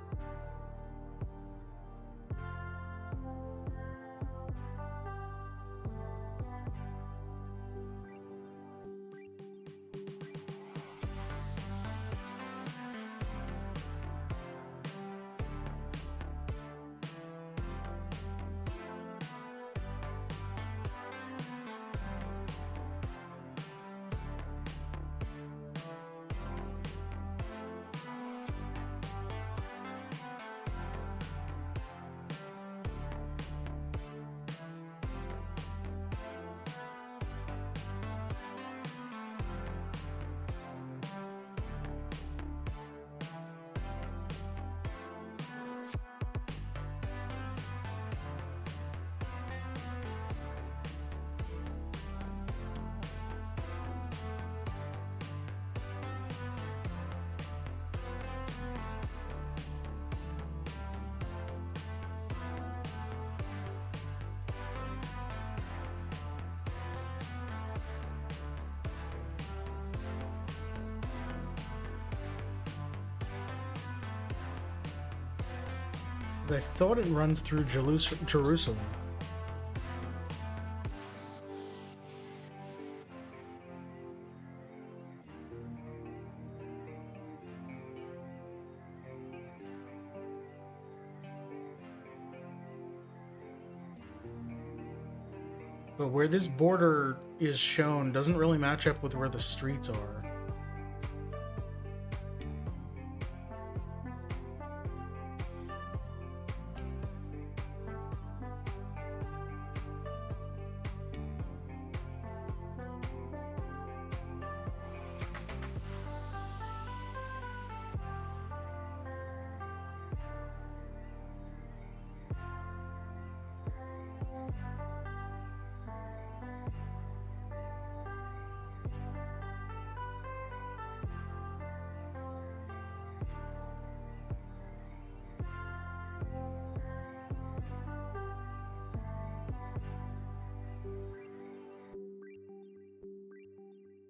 I thought it runs through Jerusalem. But where this border is shown doesn't really match up with where the streets are.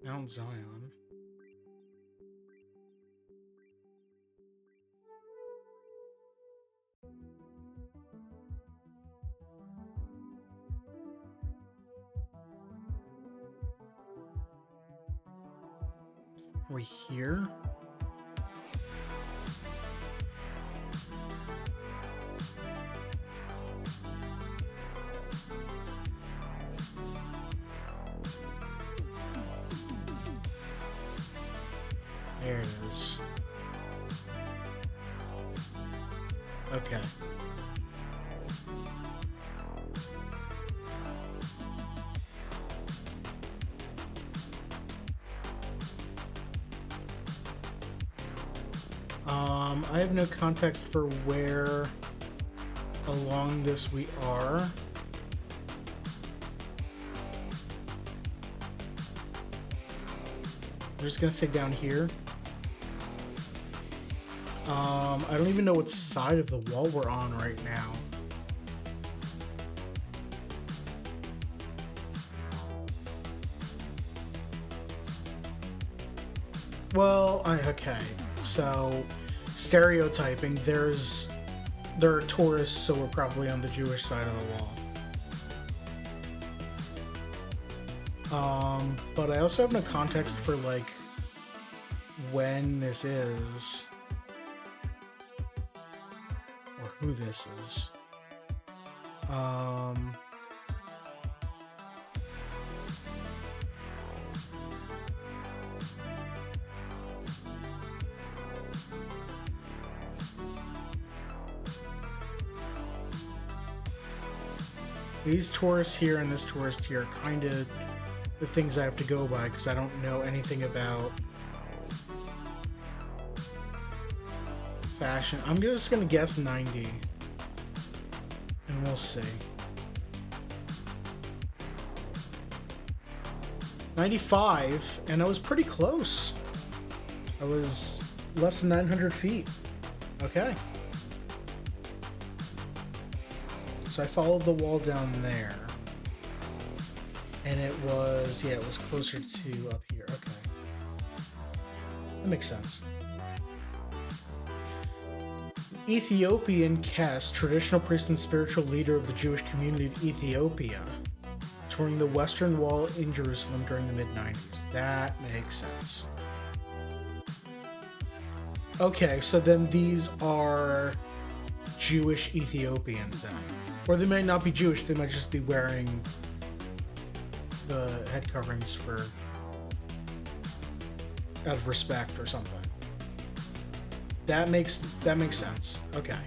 Mount Zion. Are we here? There it is. Okay. I have no context for where along this we are. I'm just gonna say down here. I don't even know what side of the wall we're on right now. Well, okay. So, stereotyping, there are tourists, so we're probably on the Jewish side of the wall. But I also have no context for, like, when this is. Or who this is. These tourists here and this tourist here are kind of the things I have to go by because I don't know anything about fashion. I'm just going to guess 90. And we'll see. 95, and I was pretty close. I was less than 900 feet. Okay. So I followed the wall down there. And it was, yeah, it was closer to up here. Okay. That makes sense. Ethiopian Kes, traditional priest and spiritual leader of the Jewish community of Ethiopia, touring the Western Wall in Jerusalem during the mid-90s. That makes sense. Okay, so then these are Jewish Ethiopians then. Or they might not be Jewish, they might just be wearing the head coverings for out of respect or something. That makes sense. Okay.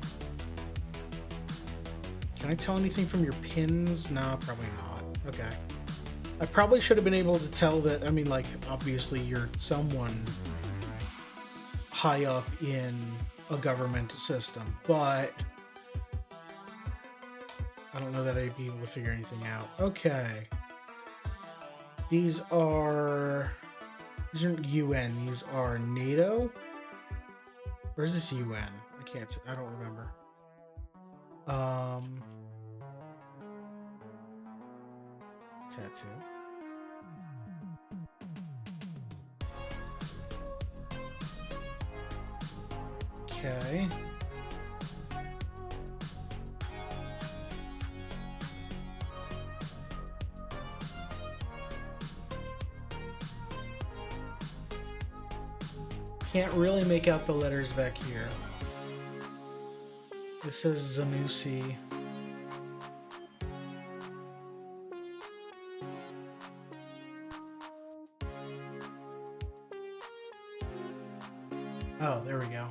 Can I tell anything from your pins? No, probably not. Okay. I probably should have been able to tell that, I mean, like, obviously you're someone high up in a government system, but I don't know that I'd be able to figure anything out. Okay. These aren't UN, these are NATO? Where's this UN? I don't remember. Tattoo. Okay. Can't really make out the letters back here. This says Zanussi. Oh, there we go.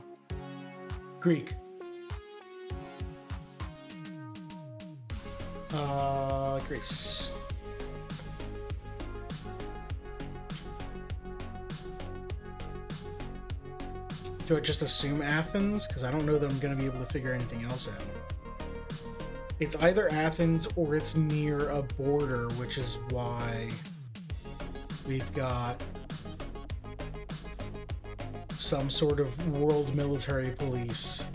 Greek. Greece. Do I just assume Athens? Because I don't know that I'm going to be able to figure anything else out. It's either Athens or it's near a border, which is why we've got some sort of world military police.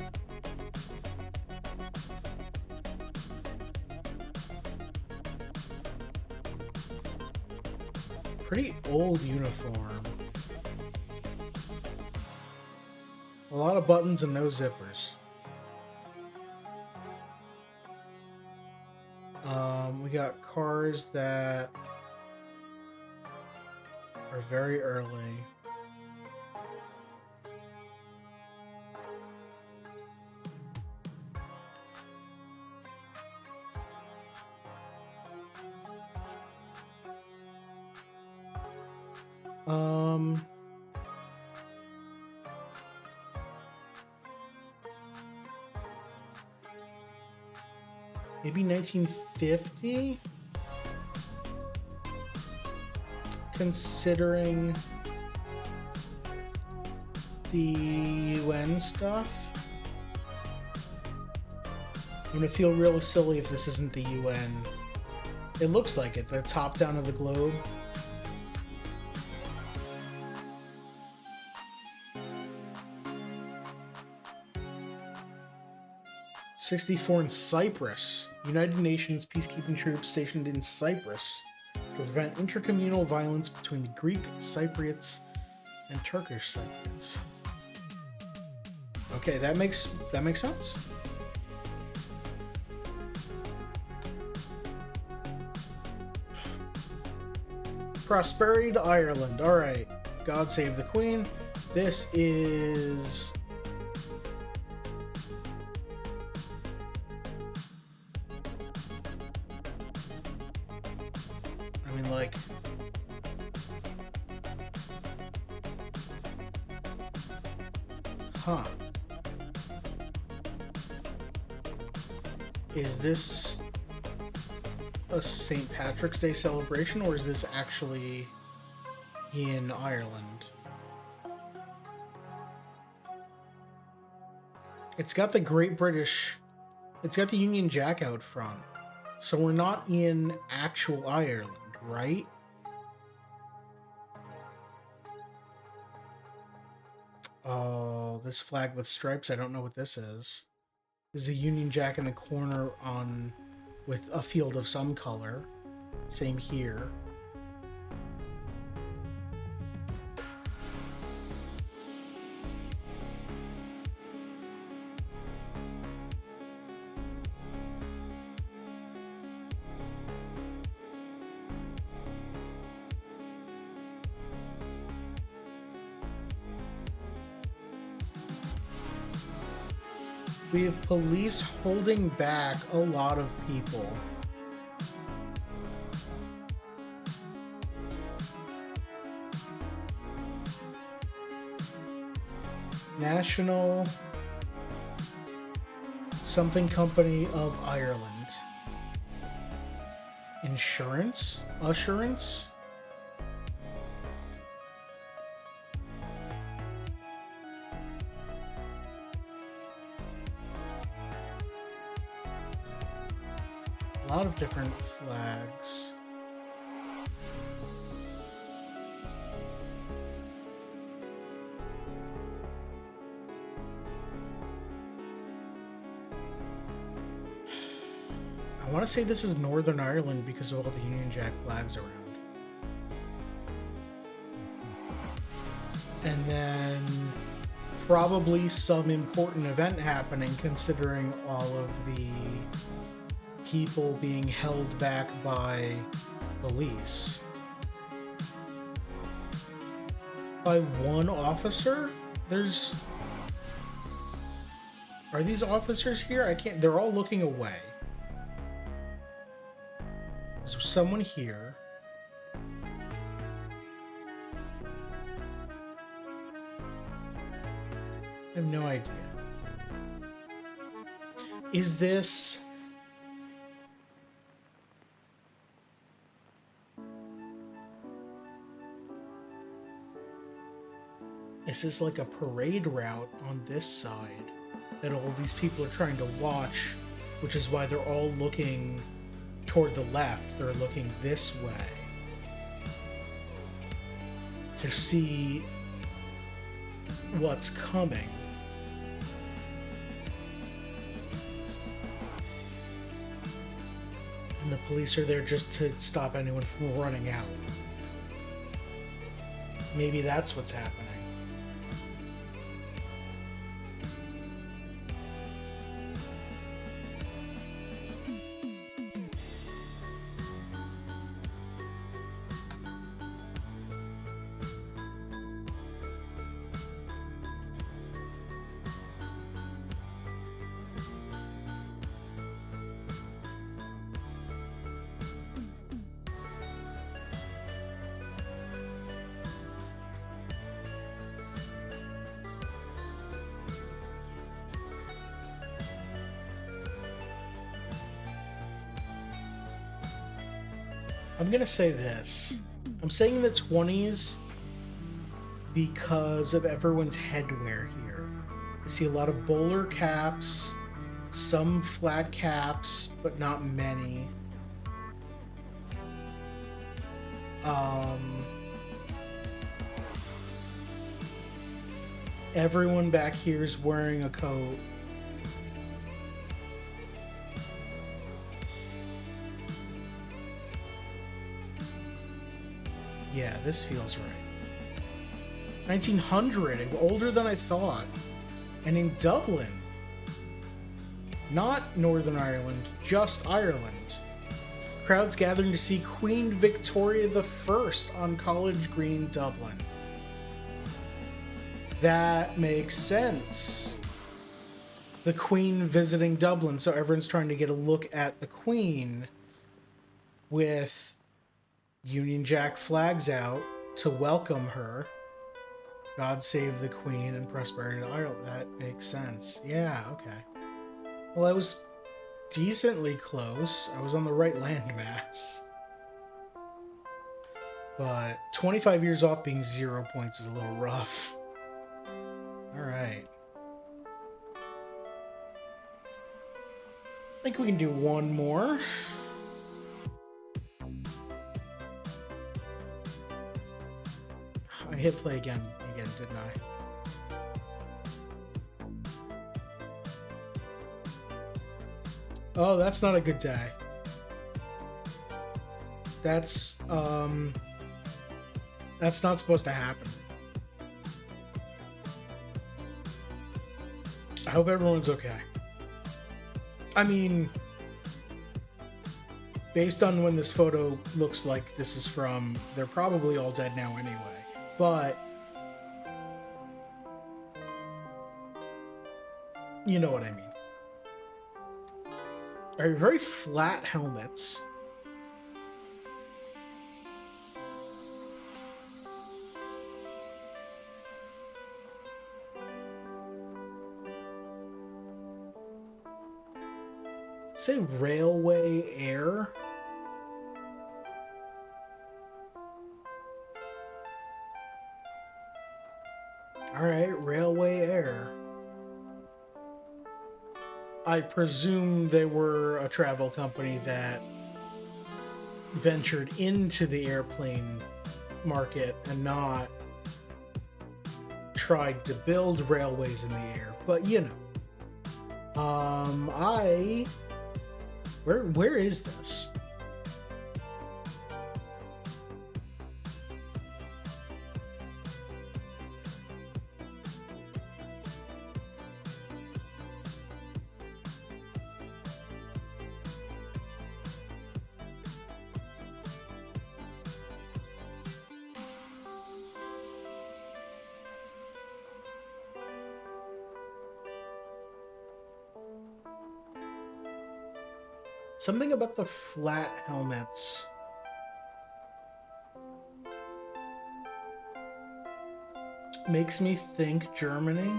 Pretty old uniform. A lot of buttons and no zippers. We got cars that are very early. Maybe 1950? Considering the UN stuff? I'm gonna feel real silly if this isn't the UN. It looks like it, the top down of the globe. '64 in Cyprus. United Nations peacekeeping troops stationed in Cyprus to prevent intercommunal violence between the Greek Cypriots and Turkish Cypriots. Okay, that makes sense. Prosperity to Ireland. All right. God save the Queen. This is... I mean, like... Huh. Is this a St. Patrick's Day celebration, or is this actually in Ireland? It's got the Great British... It's got the Union Jack out front. So we're not in actual Ireland, right? Oh, this flag with stripes, I don't know what this is. There's a Union Jack in the corner on... with a field of some color. Same here. We have police holding back a lot of people. National something company of Ireland. Insurance? Assurance? A lot of different flags. I want to say this is Northern Ireland because of all the Union Jack flags around. And then probably some important event happening considering all of the people being held back by police. By one officer? Are these officers here? I can't... They're all looking away. There's someone here. I have no idea. Is this... Is this like a parade route on this side that all these people are trying to watch, which is why they're all looking toward the left. They're looking this way to see what's coming. And the police are there just to stop anyone from running out. Maybe that's what's happening. I'm gonna say this. I'm saying in the 20s, because of everyone's headwear here. I see a lot of bowler caps, some flat caps, but not many. Everyone back here is wearing a coat. Yeah, this feels right. 1900, older than I thought. And in Dublin. Not Northern Ireland, just Ireland. Crowds gathering to see Queen Victoria I on College Green, Dublin. That makes sense. The Queen visiting Dublin, so everyone's trying to get a look at the Queen with Union Jack flags out to welcome her. God save the Queen and prosperity to Ireland. That makes sense. Yeah, okay. Well, I was decently close. I was on the right landmass. But 25 years off being 0 points is a little rough. Alright. I think we can do one more. I hit play again, didn't I? Oh, that's not a good day. That's not supposed to happen. I hope everyone's okay. I mean, based on when this photo looks like this is from, they're probably all dead now anyway. But you know what I mean. Are very flat helmets. Say railway air. All right, railway air. I presume they were a travel company that ventured into the airplane market and not tried to build railways in the air. But you know, where is this? Something about the flat helmets. Makes me think Germany,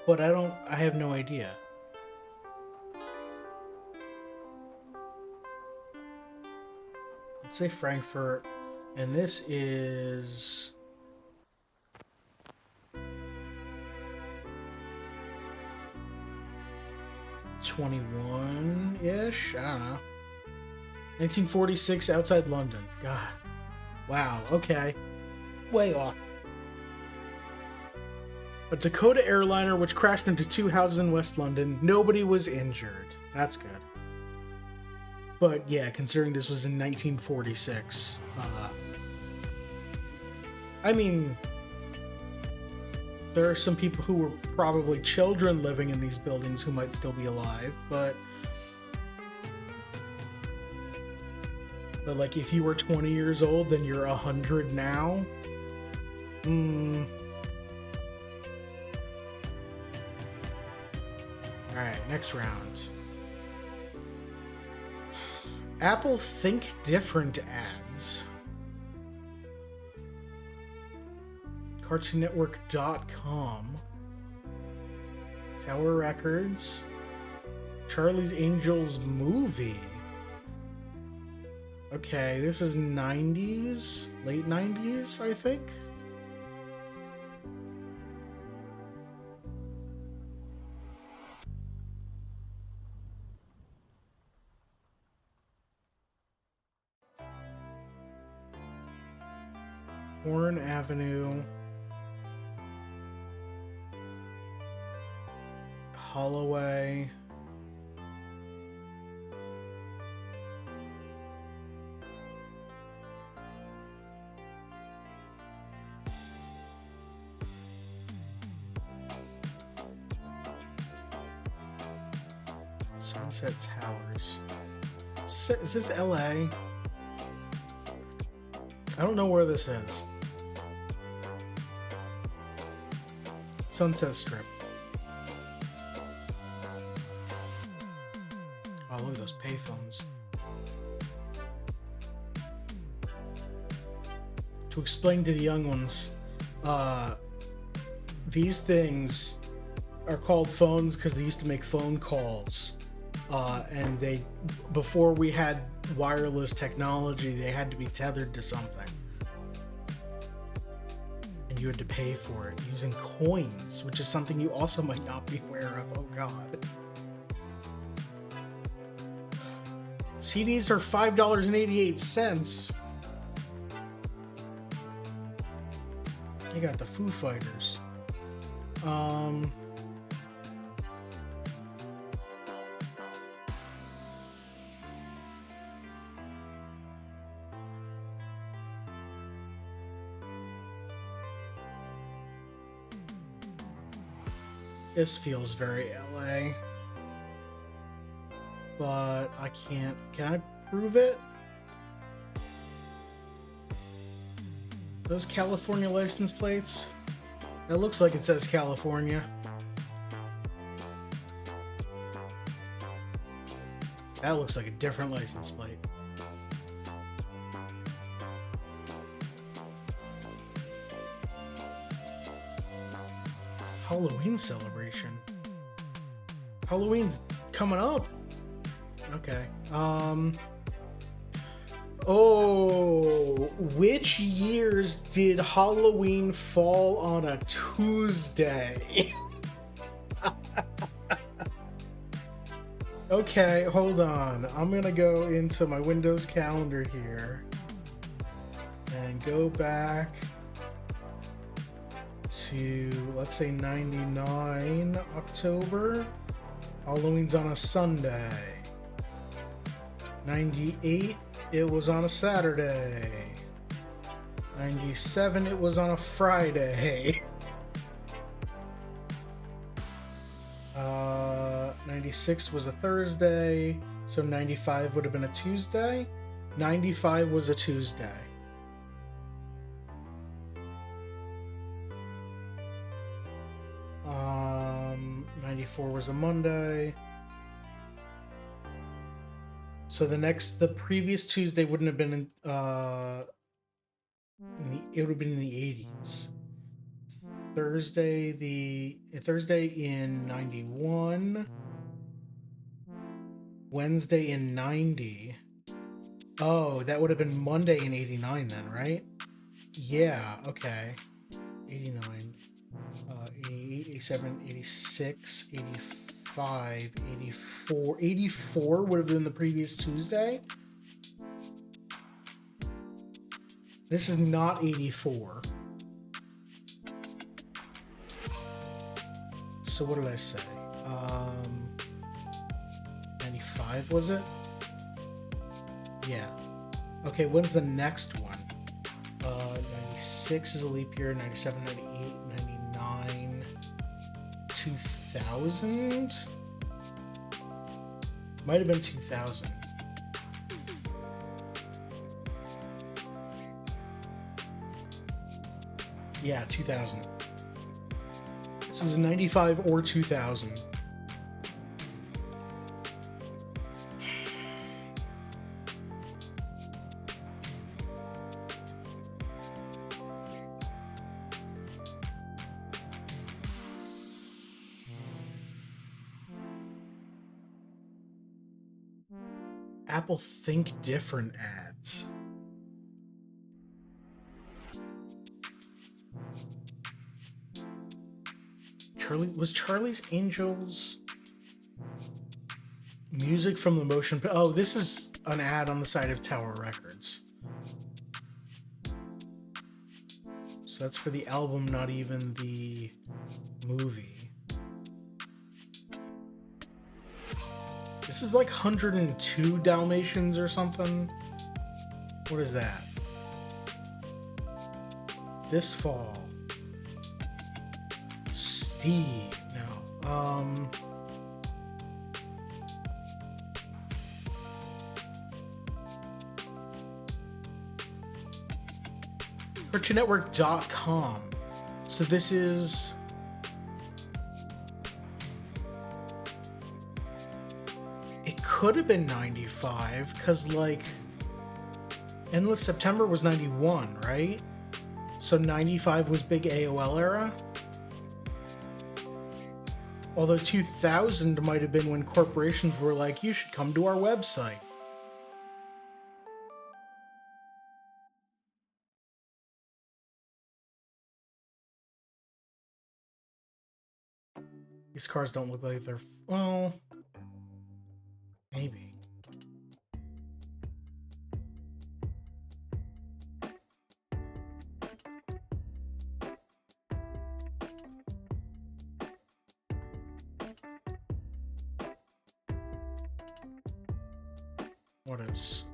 but I have no idea. Let's say Frankfurt, and this is 21-ish? I don't know. 1946, outside London. God. Wow, okay. Way off. A Dakota airliner which crashed into two houses in West London. Nobody was injured. That's good. But yeah, considering this was in 1946. I mean, there are some people who were probably children living in these buildings who might still be alive, but like if you were 20 years old, then you're 100 now. Alright, next round. Apple Think Different ads. CartoonNetwork.com. Tower Records. Charlie's Angels movie. Okay, this is 90s, late 90s, I think. Warren Avenue, Holloway. Sunset Towers. Is this LA? I don't know where this is. Sunset Strip. Oh, look at those payphones. To explain to the young ones, these things are called phones because they used to make phone calls. And before we had wireless technology, they had to be tethered to something. And you had to pay for it using coins, which is something you also might not be aware of. Oh God. CDs are $5.88. You got the Foo Fighters. This feels very LA, but I can't. Can I prove it? Those California license plates? That looks like it says California. That looks like a different license plate. Halloween celebration. Halloween's coming up. Okay. Oh, which years did Halloween fall on a Tuesday? Okay, hold on. I'm gonna go into my Windows calendar here and go back to, let's say, 99 October. Halloween's on a Sunday. 98, it was on a Saturday. 97, it was on a Friday. 96 was a Thursday, so 95 would have been a Tuesday. 95 was a Tuesday. Um, 94 was a Monday. So the previous Tuesday wouldn't have been it would have been in the 80s. Thursday in 91. Wednesday in 90. Oh, that would have been Monday in 89 then, right? Yeah, okay. 89, 88, 87, 86, 85, 84. 84 would have been the previous Tuesday. This is not 84. So what did I say? 95 was it? Yeah. Okay, when's the next one? 96 is a leap year, 97, 98, 99, 2000? Might have been 2000. Yeah, 2000. This is 95 or 2000. Apple Think Different ads. Charlie's Angels music from the motion? Oh, this is an ad on the side of Tower Records. So that's for the album, not even the movie. This is like 102 Dalmatians or something. What is that? This fall. Steve. No. CartoonNetwork.com. So this is... It could have been 95, because, like, Endless September was 91, right? So 95 was big AOL era? Although 2000 might have been when corporations were like, you should come to our website. These cars don't look like they're... Well... Maybe. What is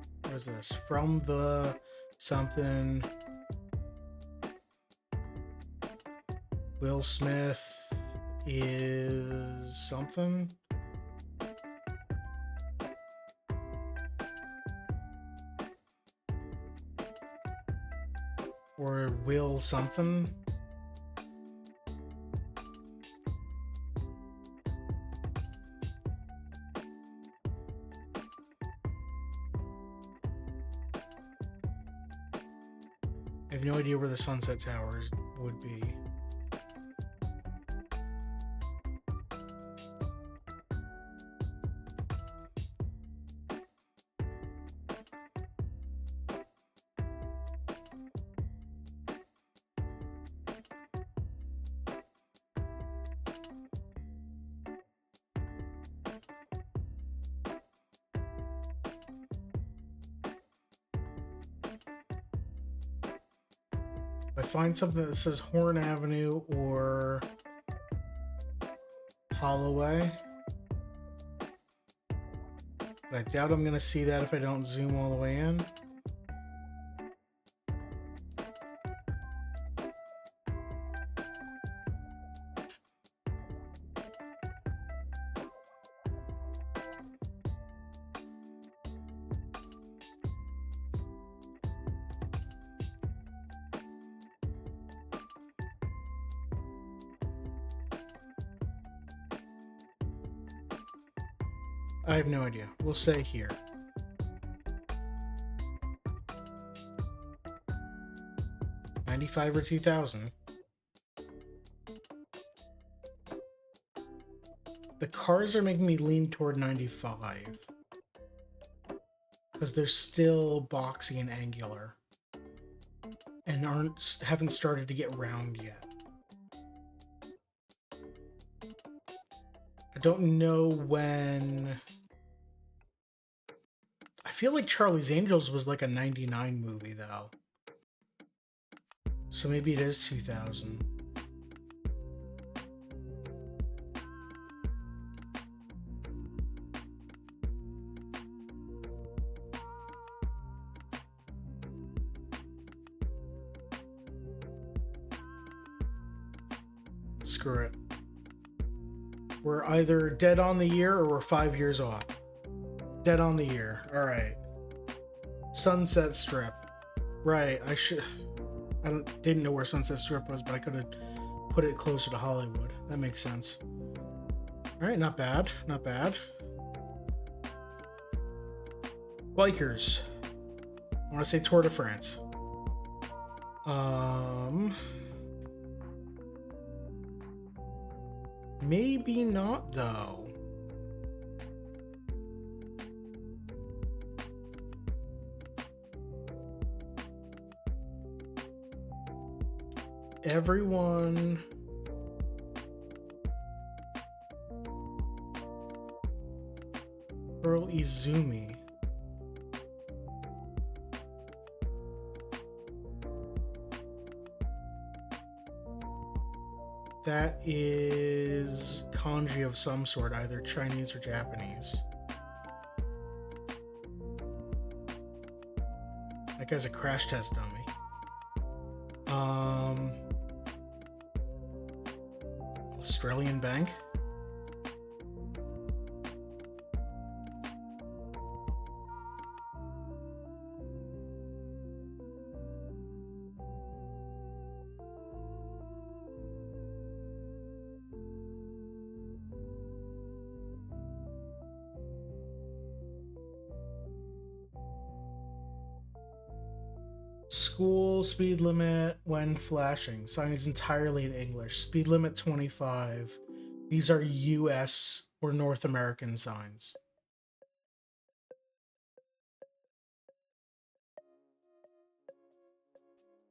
this? From the something. Will Smith is something. Or will something. I have no idea where the Sunset Towers would be. If I find something that says Horn Avenue or Holloway, but I doubt I'm going to see that if I don't zoom all the way in. I have no idea. We'll say here. '95 or 2000. The cars are making me lean toward 95. Because they're still boxy and angular. And haven't started to get round yet. I don't know when... I feel like Charlie's Angels was like a 99 movie, though. So maybe it is 2000. Screw it. We're either dead on the year or we're 5 years off. Dead on the year. All right. Sunset Strip. Right. I didn't know where Sunset Strip was, but I could have put it closer to Hollywood. That makes sense. All right. Not bad. Not bad. Bikers. I want to say Tour de France. Maybe not, though. Everyone... Earl Izumi. That is kanji of some sort, either Chinese or Japanese. That guy's a crash test dummy. Australian bank. School speed limit when flashing. Sign is entirely in English. Speed limit 25. These are US or North American signs.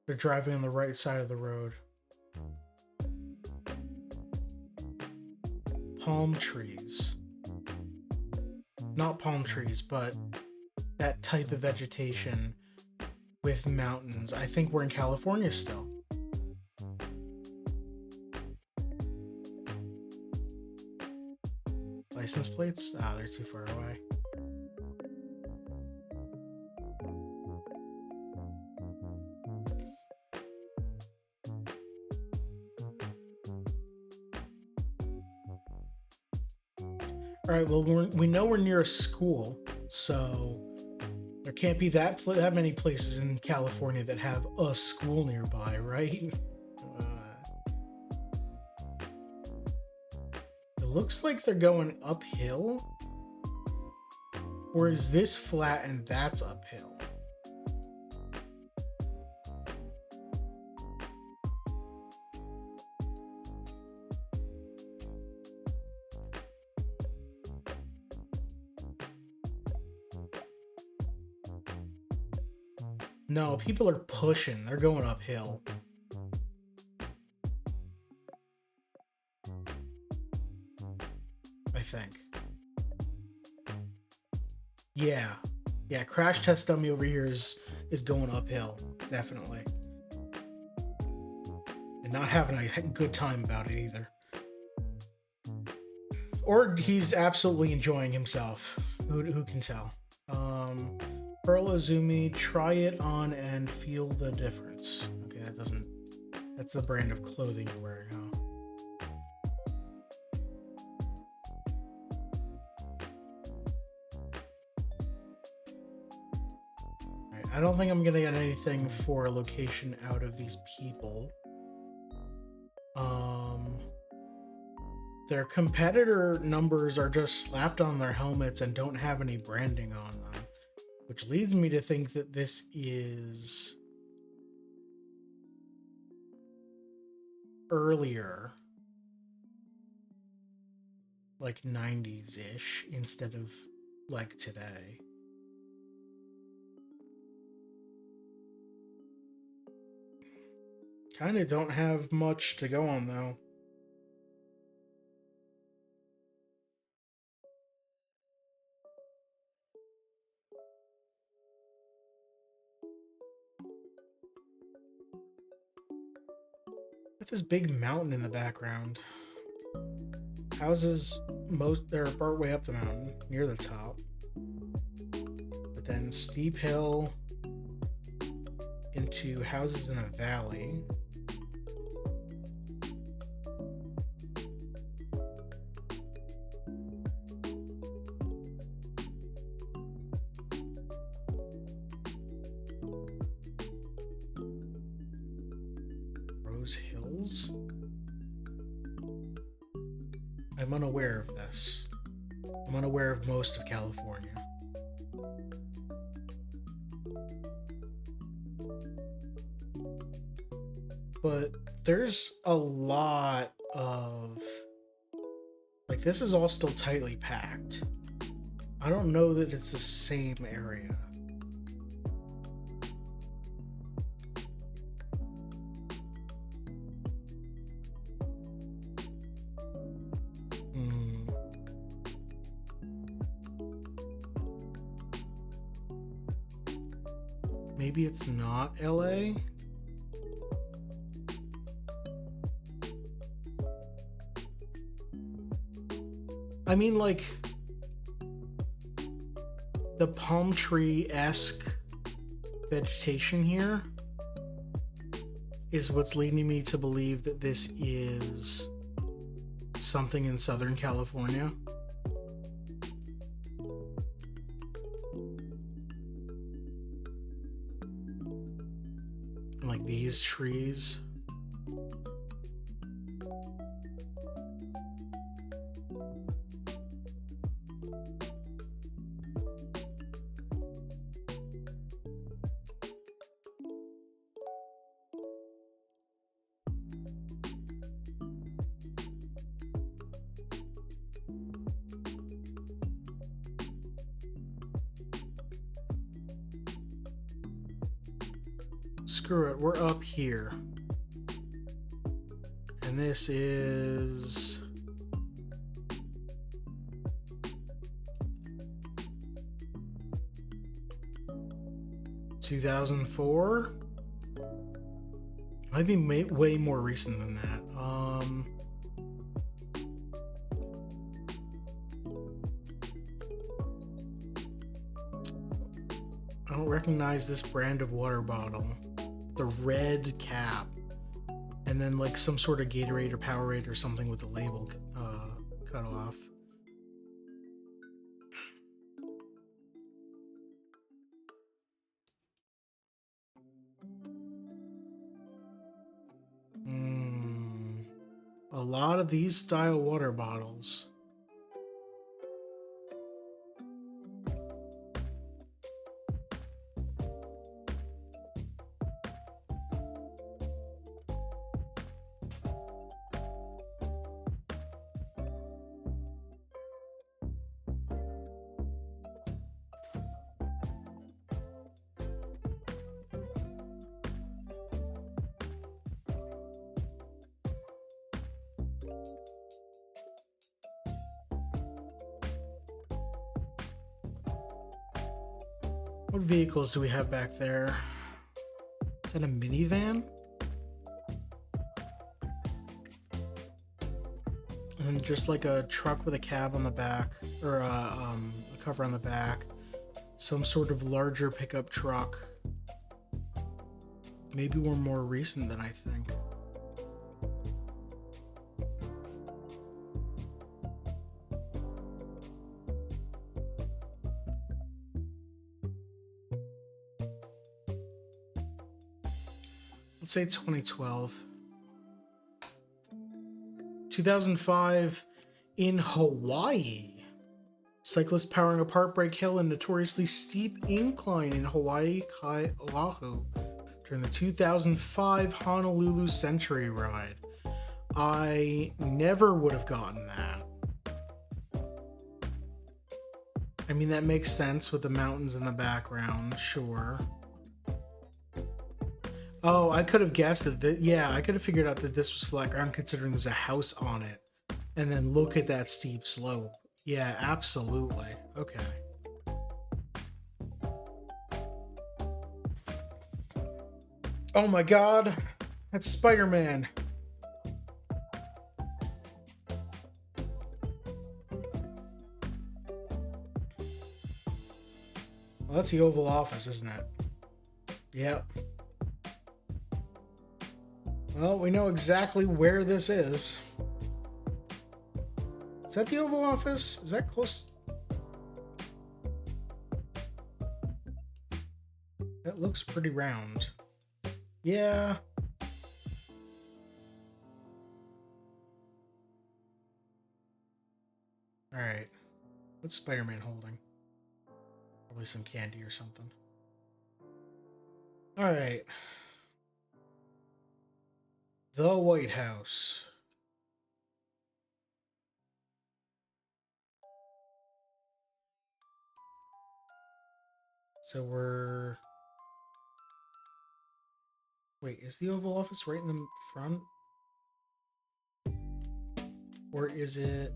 They're driving on the right side of the road. Palm trees. Not palm trees, but that type of vegetation with mountains. I think we're in California still. License plates? Ah, they're too far away. All right, well, we know we're near a school, so there can't be that many places in California that have a school nearby, right? It looks like they're going uphill. Or is this flat and that's uphill? No, people are pushing. They're going uphill. I think. Yeah. Yeah, crash test dummy over here is going uphill. Definitely. And not having a good time about it either. Or he's absolutely enjoying himself. Who can tell? Pearl Azumi, try it on and feel the difference. Okay, that's the brand of clothing you're wearing, huh? Alright, I don't think I'm gonna get anything for a location out of these people. Their competitor numbers are just slapped on their helmets and don't have any branding on them. Which leads me to think that this is earlier, like 90s-ish, instead of like today. Kind of don't have much to go on, though. Got this big mountain in the background. Houses, they're part way up the mountain, near the top. But then steep hill into houses in a valley. Hills? I'm unaware of this. I'm unaware of most of California. But there's a lot of... Like, this is all still tightly packed. I don't know that it's the same area. Maybe it's not LA? I mean, like, the palm tree-esque vegetation here is what's leading me to believe that this is something in Southern California. And like these trees. Screw it, we're up here. And this is... ...2004? Might be way more recent than that. I don't recognize this brand of water bottle. The red cap. And then like some sort of Gatorade or Powerade or something with the label cut off. A lot of these style water bottles. What vehicles do we have back there? Is that a minivan? And then just like a truck with a cab on the back, or a cover on the back. Some sort of larger pickup truck. Maybe we're more recent than I think. Let's say 2012. 2005 in Hawaii. Cyclists powering a Heartbreak Hill and notoriously steep incline in Hawaii, Oahu during the 2005 Honolulu Century Ride. I never would have gotten that. I mean, that makes sense with the mountains in the background, sure. Oh, I could have guessed that. Yeah, I could have figured out that this was flat ground considering there's a house on it. And then look at that steep slope. Yeah, absolutely. Okay. Oh my god. That's Spider-Man. Well, that's the Oval Office, isn't it? Yep. Well, we know exactly where this is. Is that the Oval Office? Is that close? That looks pretty round. Yeah. Alright. What's Spider-Man holding? Probably some candy or something. Alright. The White House. So we're... Wait, is the Oval Office right in the front? Or is it...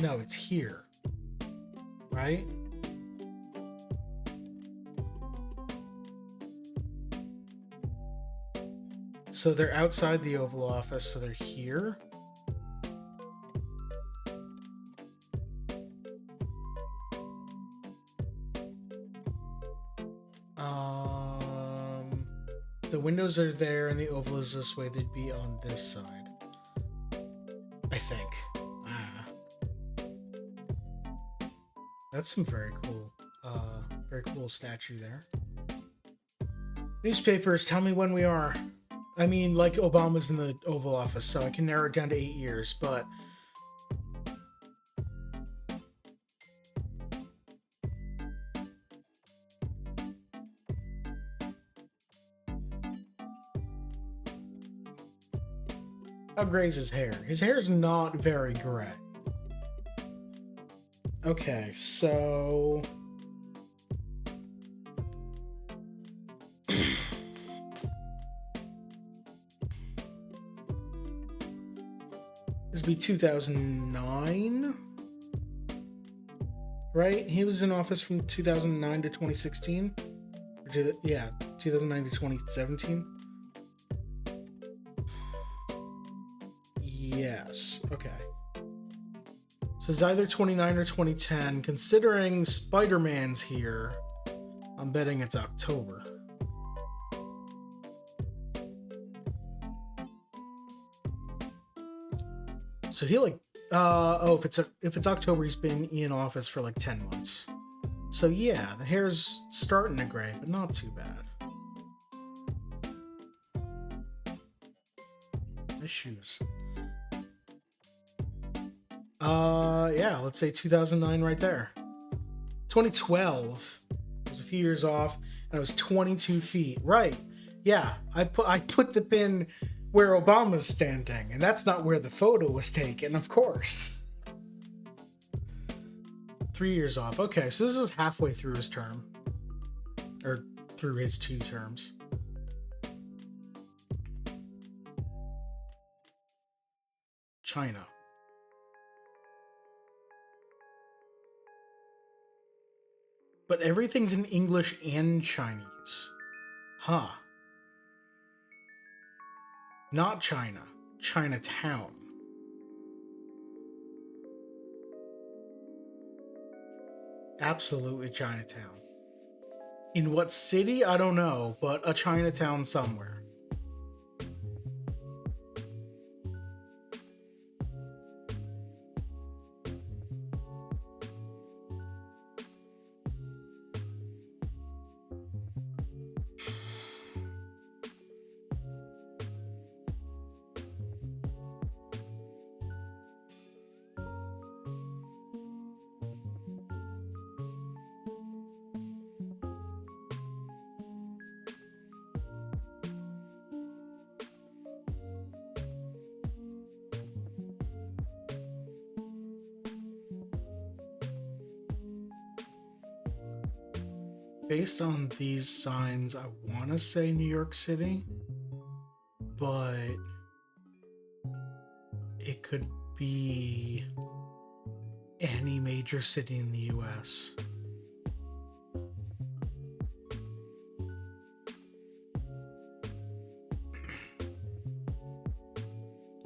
No, it's here. Right? So they're outside the Oval Office, so they're here. The windows are there and the Oval is this way, they'd be on this side. I think. That's some very cool statue there. Newspapers, tell me when we are. I mean, like, Obama's in the Oval Office, so I can narrow it down to 8 years, but... How gray is his hair? His hair is not very gray. Okay, so... This would be 2009, right? He was in office from 2009 to 2016? Yeah, 2009 to 2017? Yes, okay. So it's either 29 or 2010. Considering Spider-Man's here, I'm betting it's October. So he if it's October, he's been in office for like 10 months. So yeah, the hair's starting to gray, but not too bad. Nice shoes. Yeah, let's say 2009 right there. 2012 was a few years off, and I was 22 feet. Right. Yeah, I put the pin where Obama's standing, and that's not where the photo was taken, of course. 3 years off. Okay, so this is halfway through his term. Or through his 2 terms. China. But everything's in English and Chinese. Huh. Not China. Chinatown. Absolutely Chinatown. In what city? I don't know, but a Chinatown somewhere. Based on these signs, I want to say New York City, but it could be any major city in the US.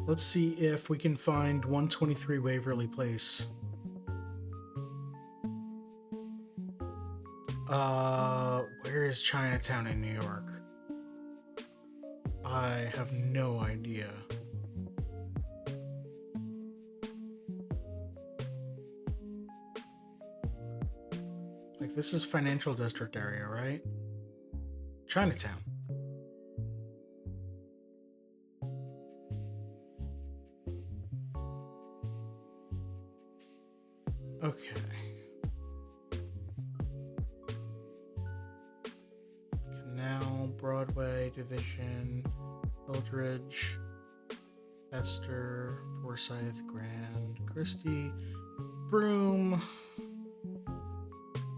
Let's see if we can find 123 Waverly Place. Where is Chinatown in New York? I have no idea. Like, this is Financial District area, right? Chinatown. Okay. Canal, Broadway, Division, Eldridge, Esther, Forsyth, Grand, Christie, Broome,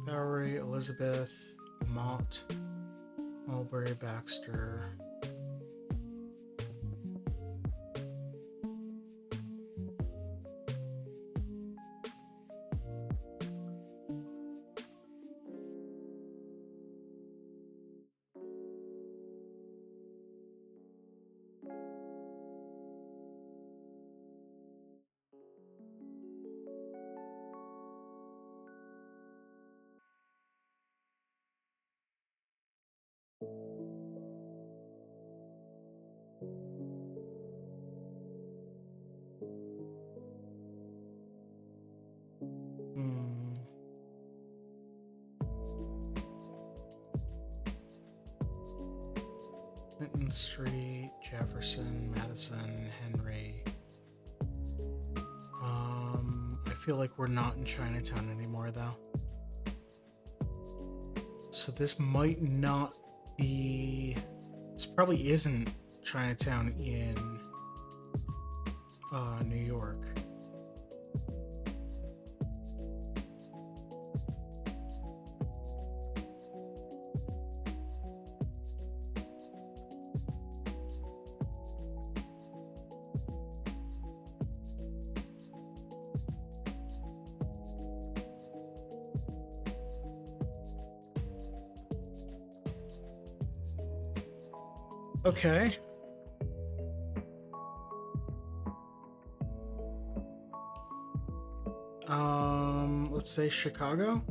Bowery, Elizabeth, Mott, Mulberry, Baxter. Bond Street, Jefferson, Madison, Henry. I feel like we're not in Chinatown anymore, though. So this might not be... This probably isn't Chinatown in New York. Okay. Let's say Chicago.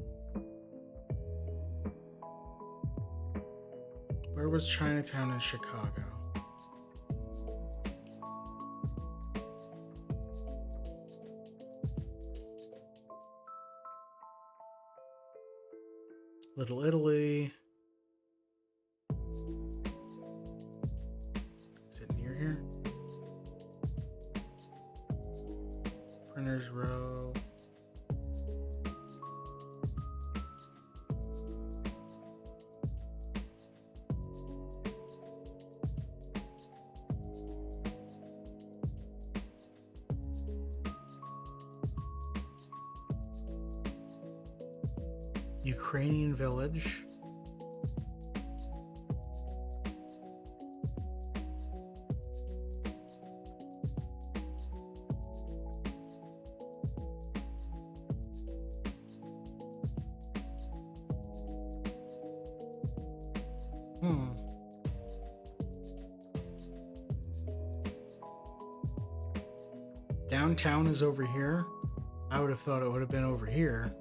Where was Chinatown in Chicago? Little Italy. Is it near here? Printers Row. Ukrainian Village. Downtown is over here. I would have thought it would have been over here,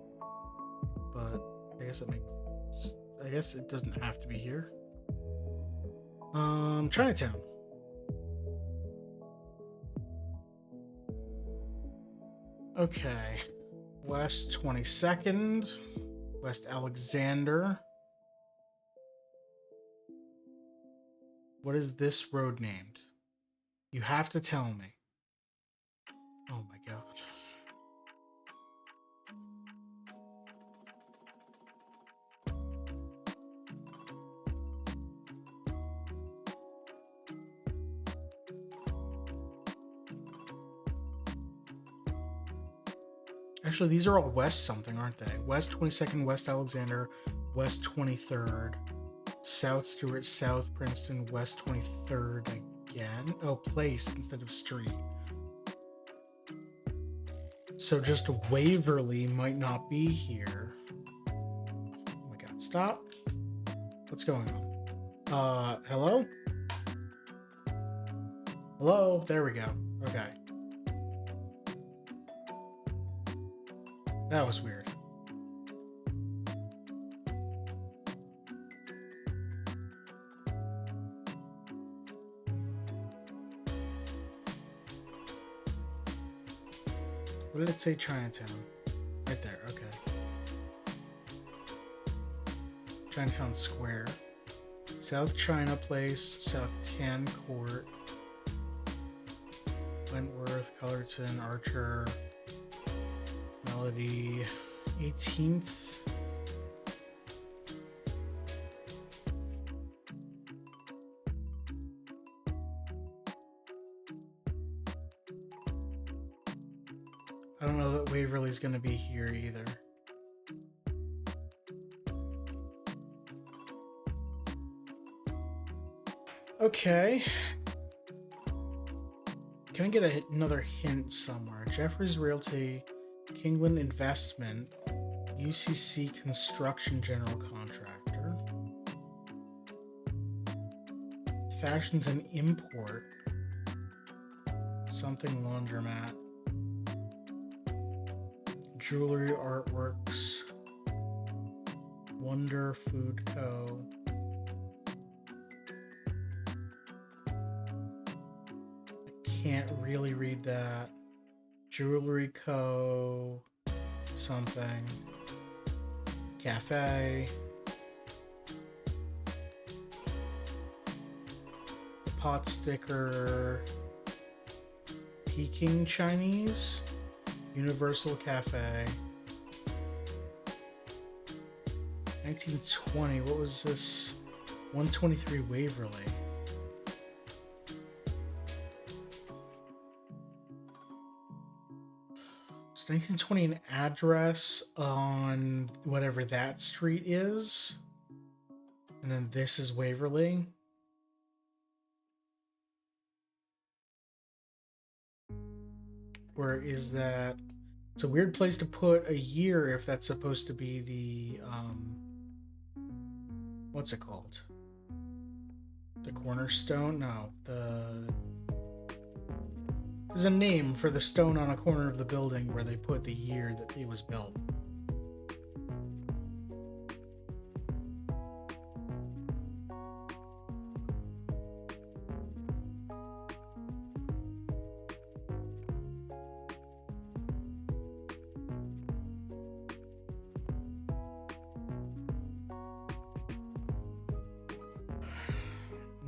but I guess it makes... I guess it doesn't have to be here. Chinatown. Okay. West 22nd. West Alexander. What is this road named? You have to tell me. Oh my god. Actually, these are all west something, aren't they? West 22nd, West Alexander, West 23rd, South Stewart, South Princeton, West 23rd again. Oh, place instead of street. So just Waverly might not be here. Oh my god, stop. What's going on? Hello? Hello? There we go. Okay. That was weird. What did it say? Chinatown? Right there, okay. Chinatown Square. South China Place, South Tan Court, Wentworth, Cullerton, Archer, Melody, 18th. I don't know that Waverly's going to be here either. Okay. Can I get another hint somewhere? Jeffries Realty, Kingland Investment, UCC Construction General Contractor, Fashions and Import, something Laundromat, Jewelry Artworks, Wonder Food Co. Can't really read that. Jewelry Co. Something. Cafe. pot sticker, Peking Chinese, Universal Cafe. 1920, what was this? 123 Waverly. It's 1920 an address on whatever that street is. And then this is Waverly. Where is that? It's a weird place to put a year if that's supposed to be the what's it called? The cornerstone? No, there's a name for the stone on a corner of the building where they put the year that it was built.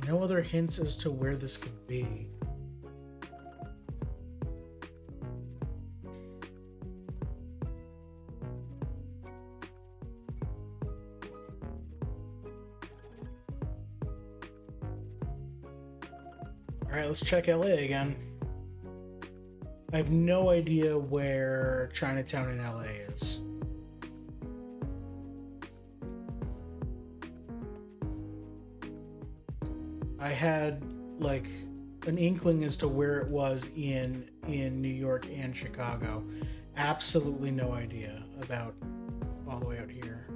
No other hints as to where this could be. Alright, let's check LA again. I have no idea where Chinatown in LA is. I had like an inkling as to where it was in New York and Chicago. Absolutely no idea about all the way out here.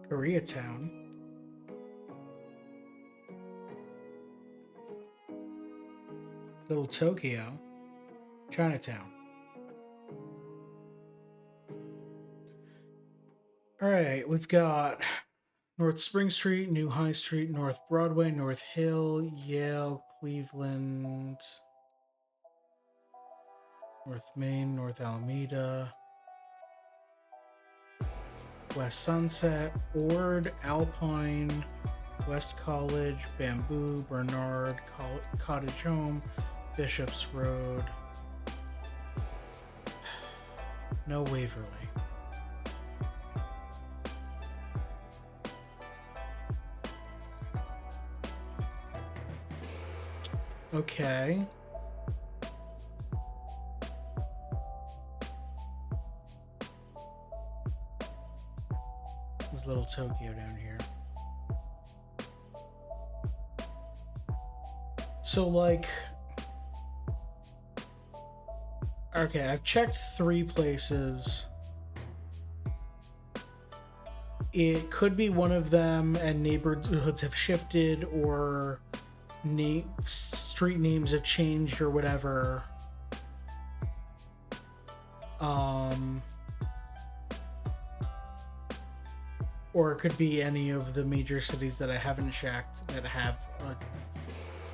Koreatown. Little Tokyo. Chinatown. Alright, we've got North Spring Street, New High Street, North Broadway, North Hill, Yale, Cleveland, North Main, North Alameda, West Sunset, Ord, Alpine, West College, Bamboo, Bernard, Cottage Home, Bishops Road. No Waverly. Okay. There's Little Tokyo down here. So, like, okay, I've checked 3 places. It could be one of them, and neighborhoods have shifted, or street names have changed, or whatever. Or it could be any of the major cities that I haven't checked that have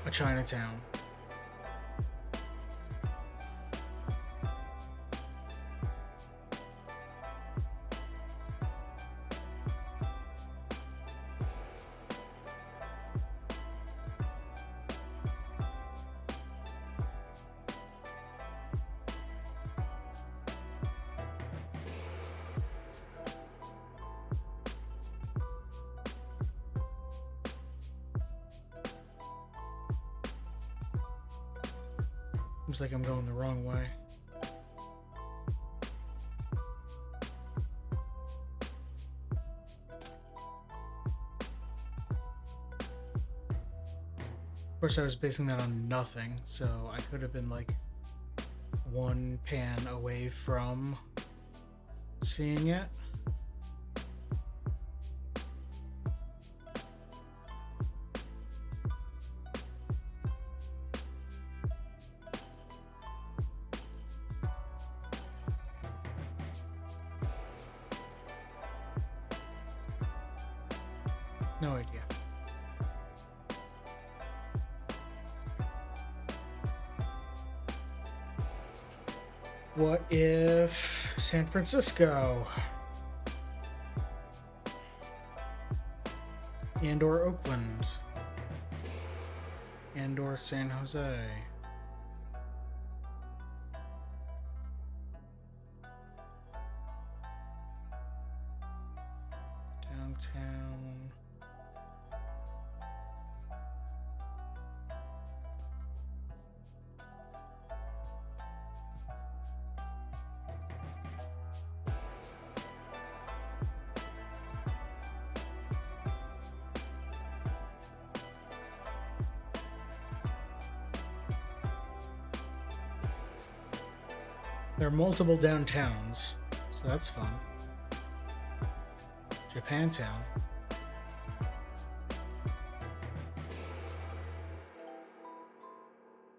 a Chinatown. Seems like I'm going the wrong way. Of course, I was basing that on nothing, so I could have been like one pan away from seeing it. No idea. What if San Francisco and or Oakland and or San Jose? Downtown. There are multiple downtowns, so that's fun. Japantown.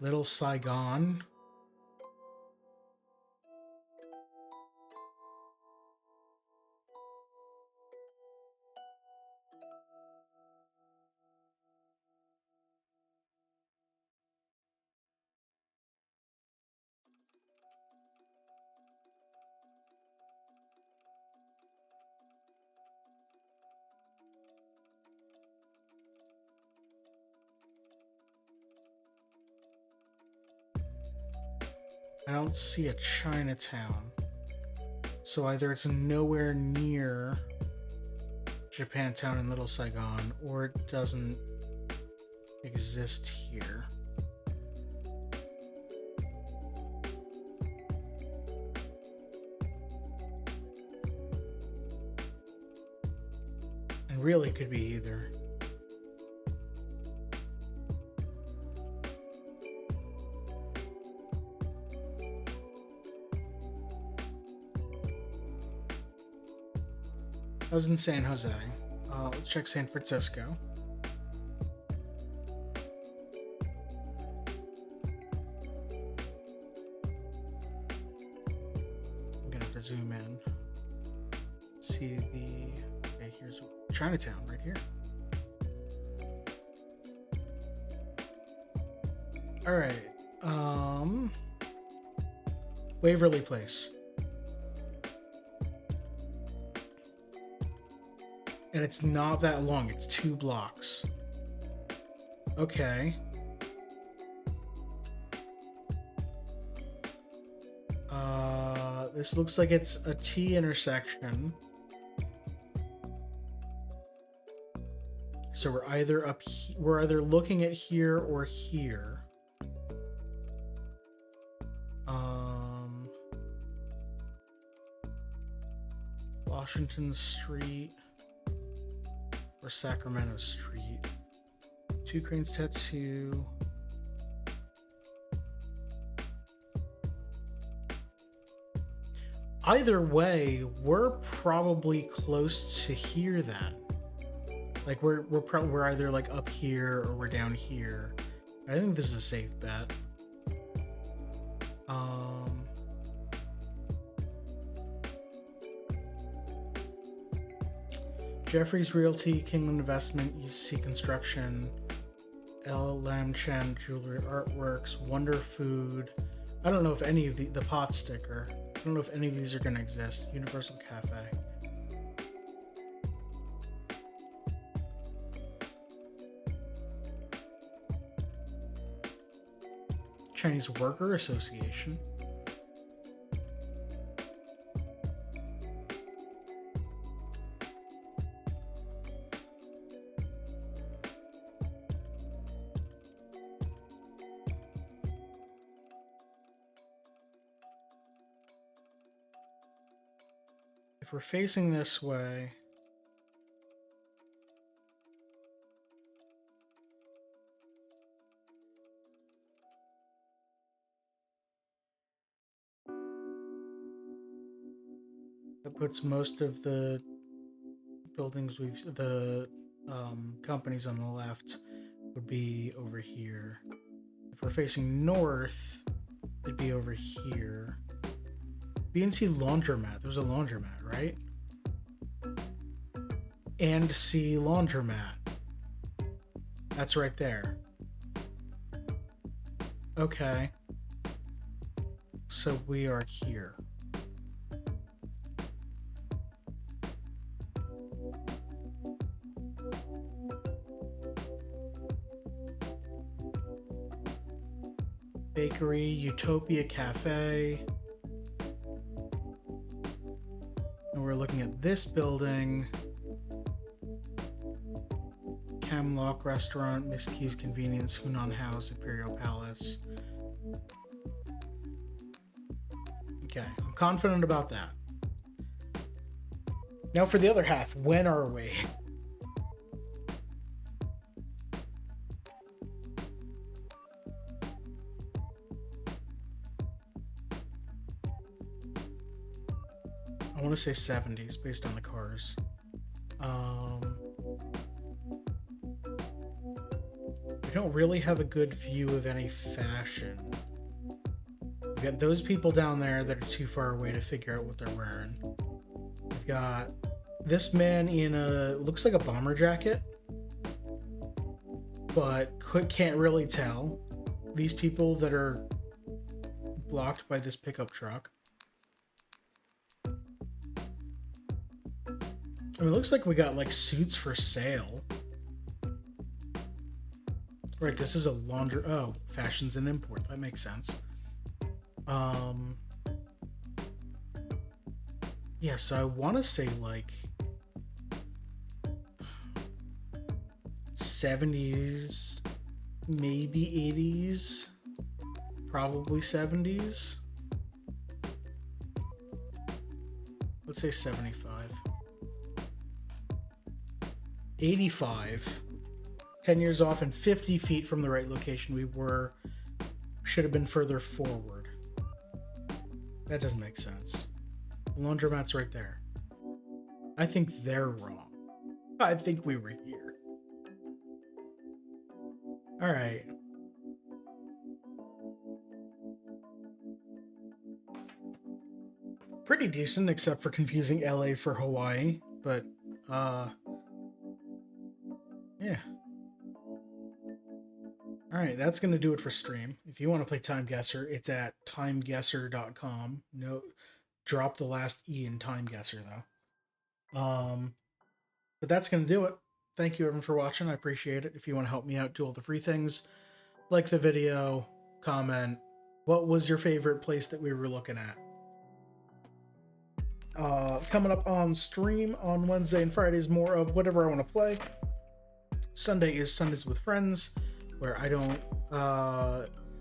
Little Saigon. I don't see a Chinatown. So either it's nowhere near Japantown and Little Saigon, or it doesn't exist here. And really could be either. I was in San Jose. Let's check San Francisco. I'm gonna have to zoom in. See the... Okay, here's Chinatown right here. Alright. Waverly Place. And it's not that long. It's 2 blocks. Okay. This looks like it's a T intersection. So we're either we're either looking at here or here. Washington Street or Sacramento Street. 2 Cranes Tattoo. Either way, we're probably close to here then. Like we're either like up here or we're down here. I think this is a safe bet. Jeffries Realty, Kingland Investment, UC Construction, L. Lam Chen Jewelry Artworks, Wonder Food. I don't know if any of the pot sticker. I don't know if any of these are going to exist. Universal Cafe. Chinese Worker Association. If we're facing this way, that puts most of the buildings companies on the left would be over here. If we're facing north, it'd be over here. B&C Laundromat. There's a laundromat, right? And C Laundromat. That's right there. Okay. So we are here. Bakery, Utopia Cafe. And we're looking at this building. Camlock Restaurant, Miss Key's Convenience, Hunan House, Imperial Palace. Okay, I'm confident about that. Now for the other half, when are we? I want to say 70s based on the cars. We don't really have a good view of any fashion. We've got those people down there that are too far away to figure out what they're wearing. We've got this man in looks like a bomber jacket, but can't really tell. These people that are blocked by this pickup truck. I mean, it looks like we got like suits for sale. Right, this is a laundry. Oh, fashion's an import. That makes sense. Yeah, so I want to say like 70s, maybe 80s, probably 70s. Let's say 75. 85. 10 years off and 50 feet from the right location. We should have been further forward. That doesn't make sense. The laundromat's right there. I think they're wrong. I think we were here. All right. Pretty decent, except for confusing LA for Hawaii, but yeah. All right, that's going to do it for stream. If you want to play TimeGuessr, it's at TimeGuessr.com. No, drop the last E in TimeGuessr, though. But that's going to do it. Thank you, everyone, for watching. I appreciate it. If you want to help me out, do all the free things. Like the video, comment. What was your favorite place that we were looking at? Coming up on stream on Wednesday and Fridays, more of whatever I want to play. Sunday is Sundays with Friends, where I don't,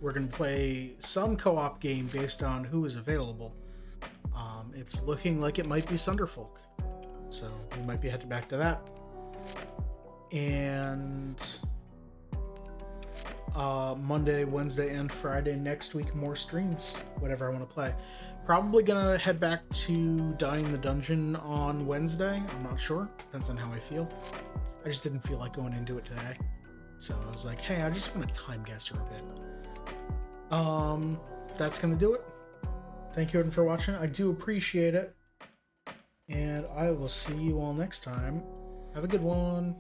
we're going to play some co-op game based on who is available. It's looking like it might be Sunderfolk, so we might be heading back to that. And Monday, Wednesday, and Friday next week. More streams, whatever I want to play. Probably gonna head back to Dying the Dungeon on Wednesday. I'm not sure. Depends on how I feel. I just didn't feel like going into it today. So I was like, hey, I just want to time guesser a bit. That's gonna do it. Thank you everyone for watching. I do appreciate it. And I will see you all next time. Have a good one.